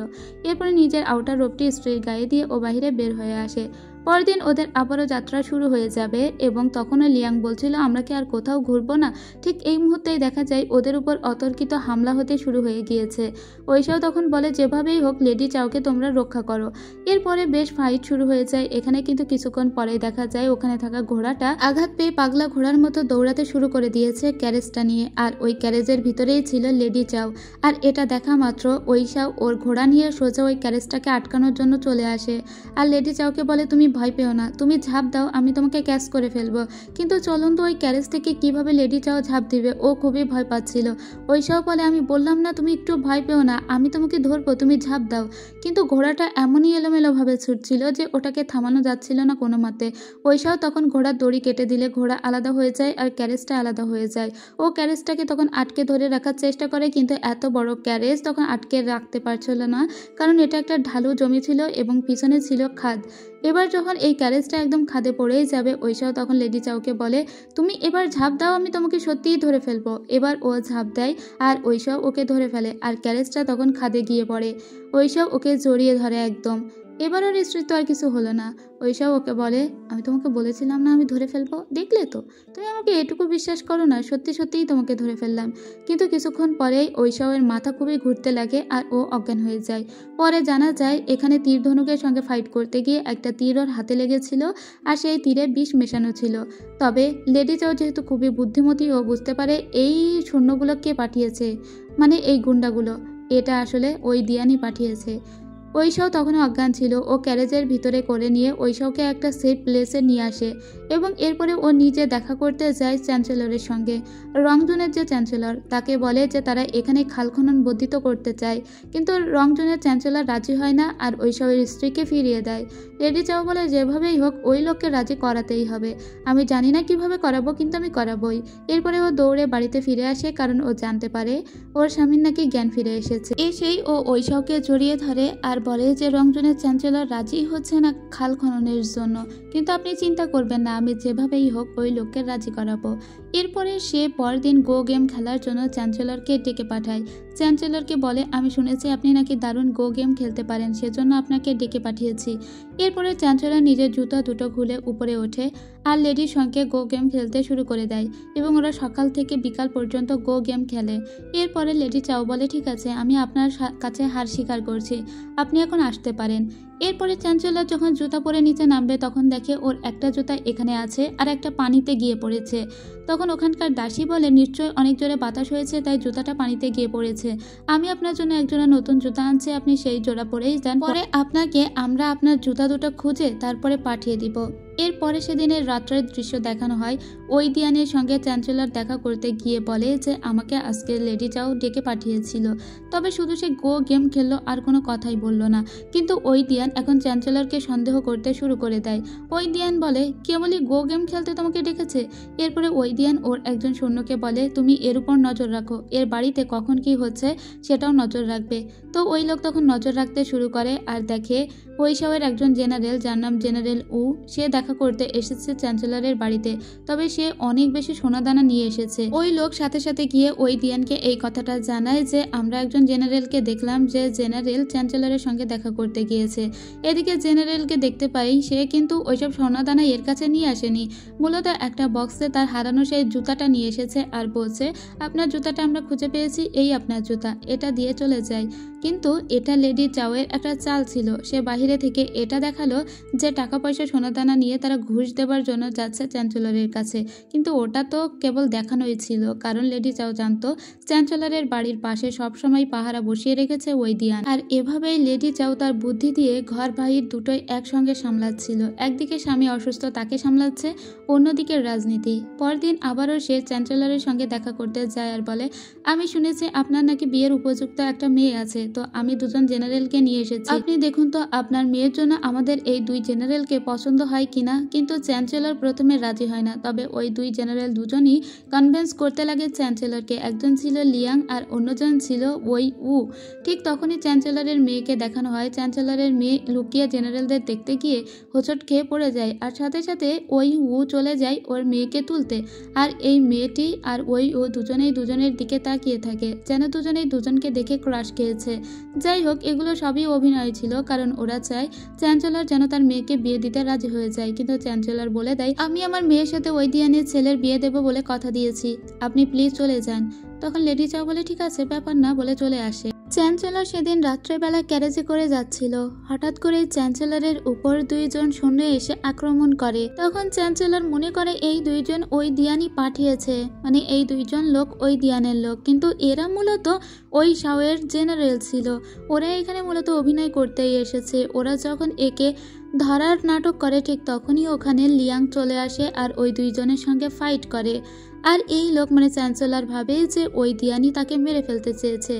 এরপরে নিজের আউটার রোবটি স্ত্রীর গায়ে দিয়ে ও বাহিরে বের হয়ে আসে। পরদিন ওদের আবারও যাত্রা শুরু হয়ে যাবে এবং তখনও লিয়াং বলছিল আমরা কি আর কোথাও ঘুরবো না? ঠিক এই মুহূর্তেই দেখা যায় ওদের উপর অতর্কিত হামলা হতে শুরু হয়ে গিয়েছে। ঐশাও তখন বলে যেভাবেই হোক লেডি চাওকে তোমরা রক্ষা করো। এরপরে বেশ ফাইট শুরু হয়ে যায়। এখানে কিন্তু কিছুক্ষণ পরেই দেখা যায় ওখানে থাকা ঘোড়াটা আঘাত পেয়ে পাগলা ঘোড়ার মতো দৌড়াতে শুরু করে দিয়েছে ক্যারেজটা নিয়ে, আর ওই ক্যারেজের ভিতরেই ছিল লেডি চাও। আর এটা দেখা মাত্র ঐশাও ওর ঘোড়া নিয়ে সোজা ওই ক্যারেজটাকে আটকানোর জন্য চলে আসে। আর লেডি চাওকে বলে তুমি ভয় পেও না, তুমি ঝাঁপ দাও, আমি তোমাকে ক্যাচ করে ফেলবো। কিন্তু চলন্ত ওই ক্যারেজ থেকে কিভাবে লেডি চাও ঝাঁপ দিবে, ও খুবই ভয় পাচ্ছিল। ঐশাও বলে আমি বললাম না তুমি একটু ভয় পেও না, আমি তোমাকে ধরবো, তুমি ঝাঁপ দাও। কিন্তু ঘোড়াটা এমনই এলোমেলোভাবে ছুটছিল যে ওটাকে থামানো যাচ্ছিল না কোনো মতে। ঐশাও তখন ঘোড়ার দড়ি কেটে দিলে ঘোড়া আলাদা হয়ে যায় আর ক্যারেজটা আলাদা হয়ে যায়। ও ক্যারেজটাকে তখন আটকে ধরে রাখার চেষ্টা করে, কিন্তু এত বড় ক্যারেজ তখন আটকে রাখতে পারছিল না, কারণ এটা একটা ঢালু জমি ছিল এবং পিছনে ছিল খাদ। এবার যখন এই ক্যারেজটা একদম খাদে পড়েই যাবে, ঐশাও তখন লেডি চাওকে বলে তুমি এবার ঝাঁপ দাও, আমি তোমাকে সত্যিই ধরে ফেলবো। এবার ও ঝাঁপ দেয় আর ঐশাও ওকে ধরে ফেলে আর ক্যারেজটা তখন খাদে গিয়ে পড়ে। ঐশাও ওকে জড়িয়ে ধরে একদম। এবার ওর স্ত্রীর তো আর কিছু হলো না। ঐশাও ওকে বলে আমি তোমাকে বলেছিলাম না আমি ধরে ফেলবো, দেখলে তো, তুমি আমাকে এটুকু বিশ্বাস করো না, সত্যি সত্যিই তোমাকে ধরে ফেললাম। কিন্তু কিছুক্ষণ পরেই ঐশাওয়ের মাথা খুবই ঘুরতে লাগে আর ও অজ্ঞান হয়ে যায়। পরে জানা যায় এখানে তীর ধনুকের সঙ্গে ফাইট করতে গিয়ে একটা তীর ওর হাতে লেগেছিল আর সেই তীরে বিষ মেশানো ছিল। তবে লেডি চাও যেহেতু খুবই বুদ্ধিমতী, ও বুঝতে পারে এই সৈন্যগুলো কে পাঠিয়েছে, মানে এই গুন্ডাগুলো, এটা আসলে ওই দিয়ানই পাঠিয়েছে। ঐশাও তখনও অজ্ঞান ছিল। ও ক্যারেজের ভিতরে করে নিয়ে ঐশাওকে একটা সেফ প্লেসে নিয়ে আসে এবং এরপরে ও নিজে দেখা করতে যায় চ্যান্সেলরের সঙ্গে। রংজনের যে চ্যান্সেলর তাকে বলে যে তারা এখানে খাল খনন বর্ধিত করতে চায়, কিন্তু রংজনের চ্যান্সেলর রাজি হয় না আর ঐশাওয়ের স্ত্রীকে ফিরিয়ে দেয়। লেডি চাও বলে যেভাবেই হোক ওই লোককে রাজি করাতেই হবে, আমি জানি না কিভাবে করাবো কিন্তু আমি করাবোই। এরপরে ও দৌড়ে বাড়িতে ফিরে আসে, কারণ ও জানতে পারে ওর স্বামীর নাকি জ্ঞান ফিরে এসেছে। এসেই ও ঐশাওকে জড়িয়ে ধরে আর বলে যে রংজনের চ্যান্সেলর রাজি হচ্ছে না খাল খননের জন্য, কিন্তু আপনি চিন্তা করবেন না, আমি যেভাবেই হোক ওই লোককে রাজি করাবো। এরপরে সে পরদিন গো গেম খেলার জন্য চ্যান্সেলরকে ডেকে পাঠায়। চ্যান্সেলরকে বলে আমি শুনেছি আপনি নাকি দারুণ গো গেম খেলতে পারেন, সেজন্য আপনাকে ডেকে পাঠিয়েছি। এরপরে চ্যান্সেলর নিজের জুতা দুটো খুলে উপরে ওঠে আর লেডির সঙ্গে গো গেম খেলতে শুরু করে দেয় এবং ওরা সকাল থেকে বিকাল পর্যন্ত গো গেম খেলে। এরপরে লেডি চাও বলে, ঠিক আছে, আমি আপনার কাছে হার স্বীকার করছি, আপনি এখন আসতে পারেন। এরপরে চ্যান্সেলর যখন জুতা পরে নিচে নামবে তখন দেখে ওর একটা জুতা এখানে আছে আর একটা পানিতে গিয়ে পড়েছে। তখন ওখানকার দাসী বলে, নিশ্চয় অনেক জোরে বাতাস হয়েছে তাই জুতাটা পানিতে গিয়ে পড়েছে, আমি আপনার জন্য এক জোড়া নতুন জুতা আনছি, আপনি সেই জোড়া পরেই যান, পরে আপনাকে আমরা আপনার জুতা দুটো খুঁজে তারপরে পাঠিয়ে দিব। এরপরে সেদিনের রাত্রের দৃশ্য দেখানো হয়। ওই দিয়ানের সঙ্গে চ্যান্সেলর দেখা করতে গিয়ে বলে যে আমাকে আজকে লেডি চাও ডেকে পাঠিয়েছিল, তবে শুধু সে গো গেম খেললো আর কোনো কথাই বলল না। কিন্তু ওই দিয়ান এখন চ্যান্সেলরকে সন্দেহ করতে শুরু করে দেয়। ওই দিয়ান বলে, কেবলই গো গেম খেলতে তোমাকে ডেকেছে? এরপরে ওই দিয়ান ওর একজন সৈন্যকে বলে, তুমি এর উপর নজর রাখো, এর বাড়িতে কখন কি হচ্ছে সেটাও নজর রাখবে। তো ওই লোক তখন নজর রাখতে শুরু করে আর দেখে ওইসবের একজন জেনারেল, যার নাম জেনারেল উ, সে দেখা করতে এসেছে চ্যান্সেলরের বাড়িতে, তবে সে অনেক বেশি সোনাদানা নিয়ে এসেছে। ওই লোক সাথে সাথে গিয়ে ওই দিয়ানকে এই কথাটা জানায় যে আমরা একজন জেনারেলকে দেখলাম যে জেনারেল চ্যান্সেলরের সঙ্গে দেখা করতে গিয়েছে। এদিকে জেনারেলকে দেখতে পাই সে কিন্তু ওইসব সোনাদানা এর কাছে নিয়ে আসেনি, মূলত একটা বক্সে তার হারানো সেই জুতাটা নিয়ে এসেছে আর বলছে, আপনার জুতাটা আমরা খুঁজে পেয়েছি, এই আপনার জুতা, এটা দিয়ে চলে যায়। কিন্তু এটা লেডি চাওয়ের একটা চাল ছিল, সে বাহিরে থেকে এটা দেখালো যে টাকা পয়সা সোনাদানা নিয়ে তারা ঘুষ দেবার জন্য যাচ্ছে চ্যান্সেলরের কাছে, কিন্তু ওটা তো কেবল দেখানোই ছিল, কারণ লেডি চাও জানতো চ্যান্সেলরের বাড়ির পাশে সবসময় পাহারা বসিয়ে রেখেছে ওই দিয়ান। আর এভাবেই লেডি চাও তার বুদ্ধি দিয়ে ঘর বাহির দুটোই একসঙ্গে সামলাচ্ছিল, একদিকে স্বামী অসুস্থ তাকে সামলাচ্ছে, অন্যদিকে রাজনীতি। পরদিন আবারও সে চ্যান্সেলরের সঙ্গে দেখা করতে যায় আর বলে, আমি শুনেছি আপনার নাকি বিয়ের উপযুক্ত একটা মেয়ে আছে, তো আমি দুজন জেনারেলকে নিয়ে এসেছি, আপনি দেখুন তো আপনার মেয়ের জন্য আমাদের এই দুই জেনারেলকে পছন্দ হয় কিনা। কিন্তু চ্যান্সেলর প্রথমে রাজি হয় না, তবে ওই দুই জেনারেল দুজনই কনভিন্স করতে লাগে চ্যান্সেলরকে। একজন ছিল লিয়াং আর অন্যজন ছিল ওই উ। ঠিক তখনই চ্যান্সেলরের মেয়েকে দেখানো হয়। চ্যান্সেলরের মেয়ে লুকিয়ে জেনারেলদের দেখতে গিয়ে হোঁচট খেয়ে পড়ে যায় আর সাথে সাথে ওই উ চলে যায় ওর মেয়েকে তুলতে। আর এই মেয়েটি আর ওই উ দুজনেই দুজনের দিকে তাকিয়ে থাকে, যেন দুজনেই দুজনকে দেখে ক্রাশ খেয়েছে। যাই হোক, এগুলো সবই অভিনয় ছিল, কারণ ওরা চায় চ্যান্সেলর যেন তার মেয়েকে বিয়ে দিতে রাজি হয়ে যায়। কিন্তু চ্যান্সেলর বলে দেয়, আমি আমার মেয়ের সাথে ওই দিয়ানের ছেলের বিয়ে দেবো বলে কথা দিয়েছি, আপনি প্লিজ চলে যান। তখন লেডি চাও বলে, ঠিক আছে, ব্যাপার না, বলে চলে আসে। চ্যান্সেলর সেদিন রাত্রেবেলা ক্যারেজে করে যাচ্ছিল, হঠাৎ করে চ্যান্সেলরের উপর দুইজন সৈন্য এসে আক্রমণ করে। তখন চ্যান্সেলর মনে করে এই দুইজন ওই দিয়ানই পাঠিয়েছে, মানে এই দুইজন লোক ওই দিয়ানের লোক, কিন্তু এরা মূলত ওই শাওয়ের জেনারেল ছিল, ওরা এখানে মূলত অভিনয় করতেই এসেছে। ওরা যখন একে ধরার নাটক করে ঠিক তখনই ওখানে লিয়াং চলে আসে আর ওই দুইজনের সঙ্গে ফাইট করে। আর এই লোক মানে চ্যান্সেলর ভাবে যে ওই দিয়ানই তাকে মেরে ফেলতে চেয়েছে।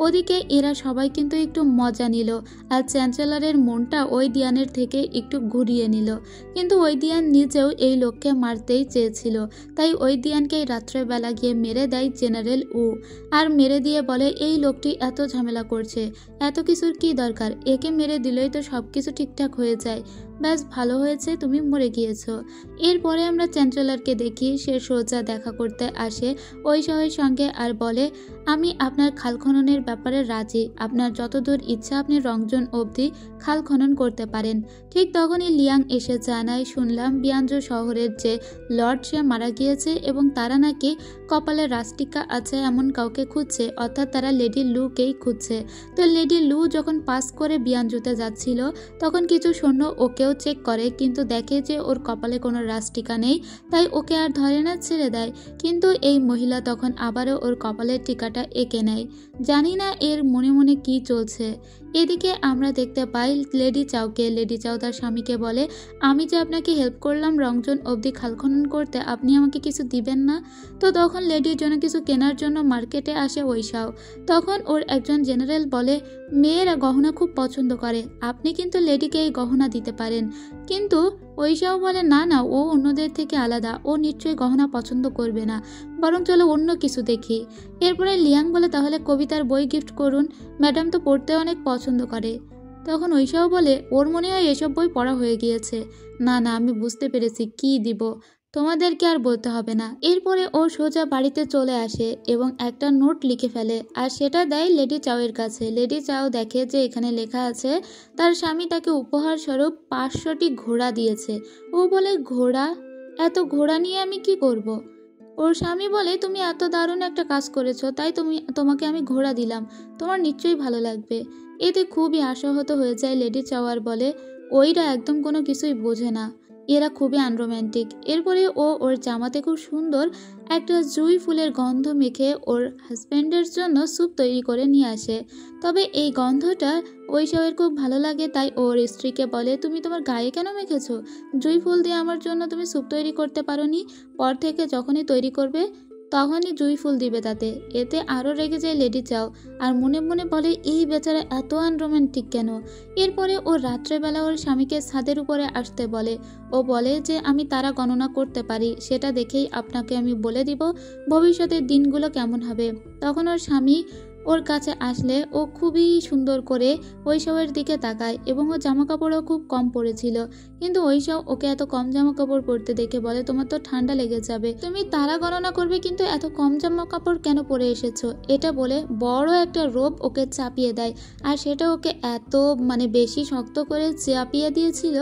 ওদিকে এরা সবাই কিন্তু একটু মজা নিল আর চ্যান্সেলরের মনটা ওই দিয়ানের থেকে একটু ঘুরিয়ে নিল। কিন্তু ওই দিয়ান নিজেও এই লোককে মারতেই চেয়েছিল, তাই ওই দিয়ানকে রাত্রেবেলা গিয়ে মেরে দেয় জেনারেল উ। আর মেরে দিয়ে বলে, এই লোকটি এত ঝামেলা করছে, এত কিছুর কি দরকার, একে মেরে দিলেই তো সব কিছু ঠিকঠাক হয়ে যায়, ব্যাস ভালো হয়েছে তুমি মরে গিয়েছো। এরপরে আমরা চ্যান্সেলরকে দেখি সে সোজা দেখা করতে আসে ওই শহরের সঙ্গে আর বলে, আমি আপনার খাল খননের ব্যাপারে রাজি, আপনার যতদূর ইচ্ছা আপনি রংজন অবধি খাল খনন করতে পারেন। ঠিক তখনই লিয়াং এসে জানায়, শুনলাম বিয়ানজো শহরের যে লর্ড সে মারা গিয়েছে এবং তারা নাকি কপালে রাস্টিকা আছে এমন কাউকে খুঁজছে, অর্থাৎ তারা লেডি লুকেই খুঁজছে। তো লেডি লু যখন পাস করে বিয়ানজোতে যাচ্ছিল তখন কিছু সৈন্য ওকেও চেক করে, কিন্তু দেখে যে ওর কপালে কোনো রাস্টিকা নেই, তাই ওকে আর ধরে না, ছেড়ে দেয়। কিন্তু এই মহিলা তখন আবারও ওর কপালের টিকাটা এঁকে নেয়। জানি না এর মনে মনে কি চলছে। এদিকে আমরা দেখতে পাই লেডি চাওকে। লেডি চাও তার স্বামীকে বলে, আমি যে আপনাকে হেল্প করলাম রংজন অবধি খাল খনন করতে, আপনি আমাকে কিছু দিবেন না? তো তখন লেডির জন্য কিছু কেনার জন্য মার্কেটে আসে ওইসাও। তখন ওর একজন জেনারেল বলে, মেয়েরা গহনা খুব পছন্দ করে, আপনি কিন্তু লেডিকে এই গহনা দিতে পারেন। কিন্তু ওইসাও বলে, না না, ও অন্যদের থেকে আলাদা, ও নিশ্চয়ই গহনা পছন্দ করবে না, বরং চলো অন্য কিছু দেখি। এরপরে লিয়াং বলে, তাহলে কবিতার বই গিফট করুন, ম্যাডাম তো পড়তে অনেক পছন্দ করে। তখন ওইসাও বলে, ওর মনে হয় এসব বই পড়া হয়ে গিয়েছে। না না, আমি বুঝতে পেরেছি, কি দিব। তোমাদেরকে আর বলতে হবে না। এরপরে ও সোজা বাড়িতে চলে আসে এবং একটা নোট লিখে ফেলে আর সেটা দেয় লেডি চাওয়ের কাছে। লেডি চাও দেখে যে এখানে লেখা আছে তার স্বামী তাকে উপহার স্বরূপ 500টি ঘোড়া দিয়েছে। ও বলে, ঘোড়া? এত ঘোড়া নিয়ে আমি কি করব? ওর স্বামী বলে, তুমি এত দারুণ একটা কাজ করেছো তাই তোমাকে আমি ঘোড়া দিলাম, তোমার নিশ্চয়ই ভালো লাগবে। এতে খুবই আশাহত হয়ে যায় লেডি চাওয়ার বলে, ওইরা একদম কোনো কিছুই বোঝে না, এরা খুবই আনরোম্যান্টিক। এরপরে ও ওর জামাতে খুব সুন্দর একটা জুঁই ফুলের গন্ধ মেখে ওর হাজব্যান্ডের জন্য স্যুপ তৈরি করে নিয়ে আসে। তবে এই গন্ধটা ঐশাওয়ের খুব ভালো লাগে, তাই ওর স্ত্রীকে বলে, তুমি তোমার গায়ে কেন মেখেছো? জুঁই ফুল দিয়ে আমার জন্য তুমি স্যুপ তৈরি করতে পারোনি? পর থেকে যখনই তৈরি করবে তখনই জুঁই ফুল দিবে তাতে। এতে আরও রেগে যায় লেডি চাও আর মনে মনে বলে, এই বেচারা এত আনরোম্যান্টিক কেন? এরপরে ও রাত্রেবেলা ওর স্বামীকে ছাদের উপরে আসতে বলে। ও বলে যে আমি তারা গণনা করতে পারি, সেটা দেখেই আপনাকে আমি বলে দিব ভবিষ্যতের দিনগুলো কেমন হবে। তখন ওর স্বামী ওর কাছে আসলে ও খুবই সুন্দর করে ঐশাওয়ের দিকে তাকায় এবং ও জামা কাপড়ও খুব কম পরেছিল, কিন্তু ঐশাও ওকে এত কম জামা কাপড় পরতে দেখে বলে, তোমার তো ঠান্ডা লেগে যাবে, তুমি তারা গণনা করবে কিন্তু এত কম জামা কাপড় কেন পরে এসেছো? এটা বলে বড় একটা রোপ ওকে চাপিয়ে দেয় আর সেটা ওকে এত বেশি শক্ত করে চাপিয়ে দিয়েছিল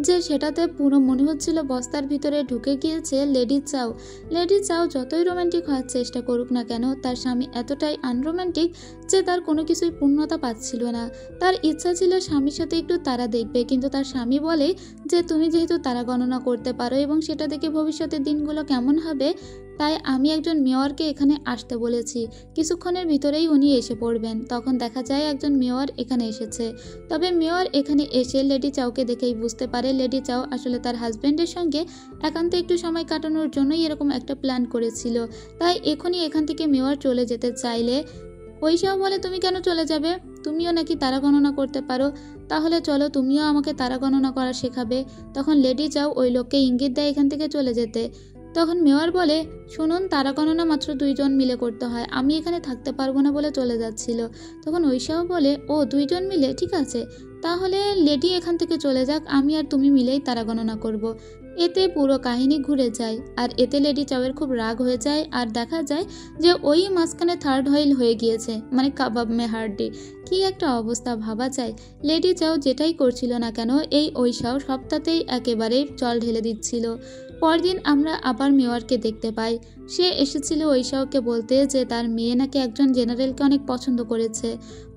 যে সেটাতে পুরো মনে হচ্ছিল বস্তার ভিতরে ঢুকে গিয়েছে লেডি চাও। লেডি চাও যতই রোমান্টিক হওয়ার চেষ্টা করুক না কেন, তার স্বামী এতটাই আনরোমান্টিক যে তার কোনো কিছুই পূর্ণতা পাচ্ছিল না। তার ইচ্ছা ছিল স্বামীর সাথে একটু তারা দেখবে, কিন্তু তার স্বামী বলে যে তুমি যেহেতু তারা গণনা করতে পারো এবং সেটা দেখে ভবিষ্যতের দিনগুলো কেমন হবে, তাই আমি একজন মেয়রকে এখানে আসতে বলেছি, কিছুক্ষণের ভিতরেই উনি এসে পড়বেন। তখন দেখা যায় একজন মেয়র এখানে এসেছে। তবে মেয়র এখানে এসে লেডি চাওকে দেখেই বুঝতে পারে লেডি চাও আসলে তার হাজব্যান্ডের সঙ্গে একান্তে একটু সময় কাটানোর জন্যই এরকম একটা প্ল্যান করেছিল। তাই এখনই এখান থেকে মেয়র চলে যেতে চাইলে ঐশাও বলে, তুমি কেন চলে যাবে? তুমিও নাকি তারা গণনা করতে পারো, তাহলে চলো তুমিও আমাকে তারা গণনা করা শেখাবে। তখন লেডি চাও ওই লোককে ইঙ্গিত দেয় এখান থেকে চলে যেতে। তখন মেয়র বলে, শুনুন, তারা গণনা মাত্র 2 জন মিলে করতে হয়, আমি এখানে থাকতে পারবো না বলে চলে যাচ্ছিল। তখন ঐশাও বলে, ও 2 জন মিলে, ঠিক আছে, তাহলে লেডি এখান থেকে চলে যাক, আমি আর তুমি মিলেই তারা গণনা করব। এতে পুরো কাহিনী ঘুরে যায় আর এতে লেডি চাওয়ের খুব রাগ হয়ে যায় আর দেখা যায় যে ওই মাঝখানে থার্ড হুইল হয়ে গিয়েছে, কাবাব মে হাড্ডি। কি একটা অবস্থা ভাবা যায়। লেডি চাও যেটাই করছিল না কেন এই ঐশাও সপ্তাহতেই একেবারে জল ঢেলে দিচ্ছিল। পরদিন আমরা আবার মেয়রকে দেখতে পাই। সে এসেছিল ঐশাওকে বলতে যে তার মেয়ে নাকি একজন জেনারেলকে অনেক পছন্দ করেছে।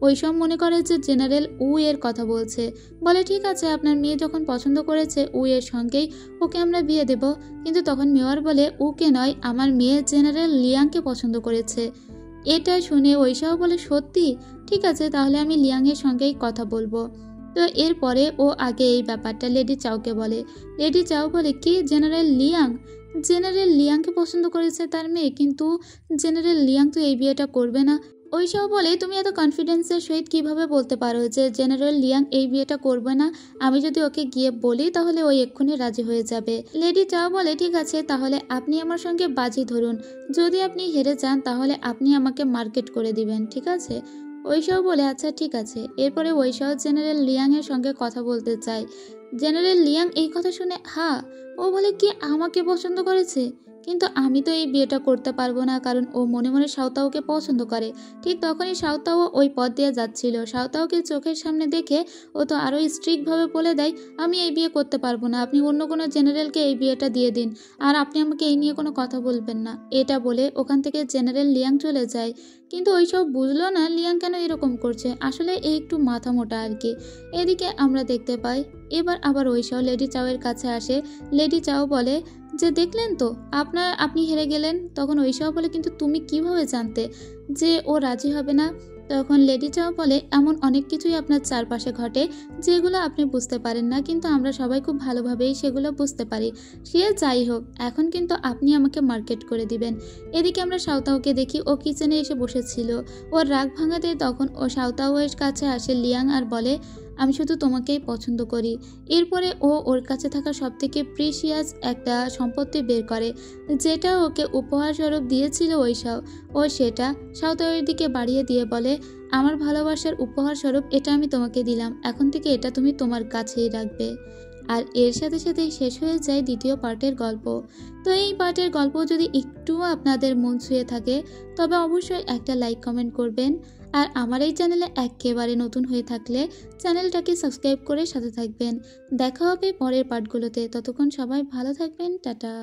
ঐশাও মনে করে যে জেনারেল উ এর কথা বলছে, বলে ঠিক আছে, আপনার মেয়ে যখন পছন্দ করেছে উ এর সঙ্গেই ওকে আমরা বিয়ে দেব। কিন্তু তখন মেয়র বলে, উকে নয়, আমার মেয়ে জেনারেল লিয়াংকে পছন্দ করেছে। এটা শুনে ঐশাও বলে, সত্যি? ঠিক আছে, তাহলে আমি লিয়াংয়ের সঙ্গেই কথা বলবো। তো এরপরে ও আগে এই ব্যাপারটা লেডি চাওকে বলে। লেডি চাও বলে, কি, জেনারেল লিয়াং? জেনারেল লিয়াংকে পছন্দ করেছে তার মেয়ে, কিন্তু জেনারেল লিয়াং তো এই বিয়েটা করবে না। ঐশাও বলে, তুমি এত কনফিডেন্সের সহিত কিভাবে বলতে পারো যে জেনারেল লিয়াং এই বিয়েটা করবে না? আমি যদি ওকে গিয়ে বলি তাহলে ওই এক্ষুনি রাজি হয়ে যাবে। লেডি চাও বলে, ঠিক আছে, তাহলে আপনি আমার সঙ্গে বাজি ধরুন, যদি আপনি হেরে যান তাহলে আপনি আমাকে মার্কেট করে দিবেন, ঠিক আছে? ঐশাও বলে, আচ্ছা ঠিক আছে। এরপরে ঐশাও জেনারেল লিয়াং এর সঙ্গে কথা বলতে চায়। জেনারেল লিয়াং এই কথা শুনে ও বলে, কি, আমাকে পছন্দ করেছে? কিন্তু আমি তো এই বিয়েটা করতে পারবো না, কারণ ও মনে মনে সাওতাওকে পছন্দ করে। ঠিক তখনই সাওতাও ওই পথ দিয়ে যাচ্ছিল। সাওতাওকে চোখের সামনে দেখে ও তো আরও স্ট্রিক্টভাবে বলে দেয়, আমি এই বিয়ে করতে পারবো না, আপনি অন্য কোনো জেনারেলকে এই বিয়েটা দিয়ে দিন, আর আপনি আমাকে এই নিয়ে কোনো কথা বলবেন না। এটা বলে ওখান থেকে জেনারেল লিয়াং চলে যায়। কিন্তু ওইসব বুঝলো না লিয়াং কেন এরকম করছে, আসলে এই একটু মাথা মোটা আর কি। এদিকে আমরা দেখতে পাই এবার আবার ঐশাও লেডি চাওয়ের কাছে আসে। লেডি চাও বলে যে, দেখলেন তো, আপনি হেরে গেলেন। তখন ঐশাও বলে, কিন্তু তুমি কিভাবে জানতে যে ও রাজি হবে না? তখন লেডি চাও বলে, এমন অনেক কিছুই আপনার চারপাশে ঘটে যেগুলো আপনি বুঝতে পারেন না, কিন্তু আমরা সবাই খুব ভালোভাবেই সেগুলো বুঝতে পারি। সে যাই হোক, এখন কিন্তু আপনি আমাকে মার্কেট করে দিবেন। এদিকে আমরা সাওতাওকে দেখি ও কিচেনে এসে বসেছিল। ওর রাগ ভাঙাতে তখন ও সাওতাওয়ের কাছে আসে লিয়াং আর বলে, আমি শুধু তোমাকেই পছন্দ করি। এরপরে ও ওর কাছে থাকা সবথেকে প্রিশিয়াস একটা সম্পত্তি বের করে, যেটা ওকে উপহার স্বরূপ দিয়েছিল ঐশাও। ও সেটা সাওতাওয়ের দিকে বাড়িয়ে দিয়ে বলে, আমার ভালোবাসার উপহার স্বরূপ এটা আমি তোমাকে দিলাম, এখন থেকে এটা তুমি তোমার কাছেই রাখবে। আর এর সাথে সাথে শেষ হয়ে যায় দ্বিতীয় পার্টের গল্প। তো এই পার্টের গল্প যদি একটুও আপনাদের মন ছুঁয়ে থাকে তবে অবশ্যই একটা লাইক কমেন্ট করবেন। আর আমার এই চ্যানেলে একেবারে নতুন হয়ে থাকলে চ্যানেলটাকে সাবস্ক্রাইব করে সাথে থাকবেন। দেখা হবে পরের পার্টগুলোতে, ততক্ষণ সবাই ভালো থাকবেন, টাটা।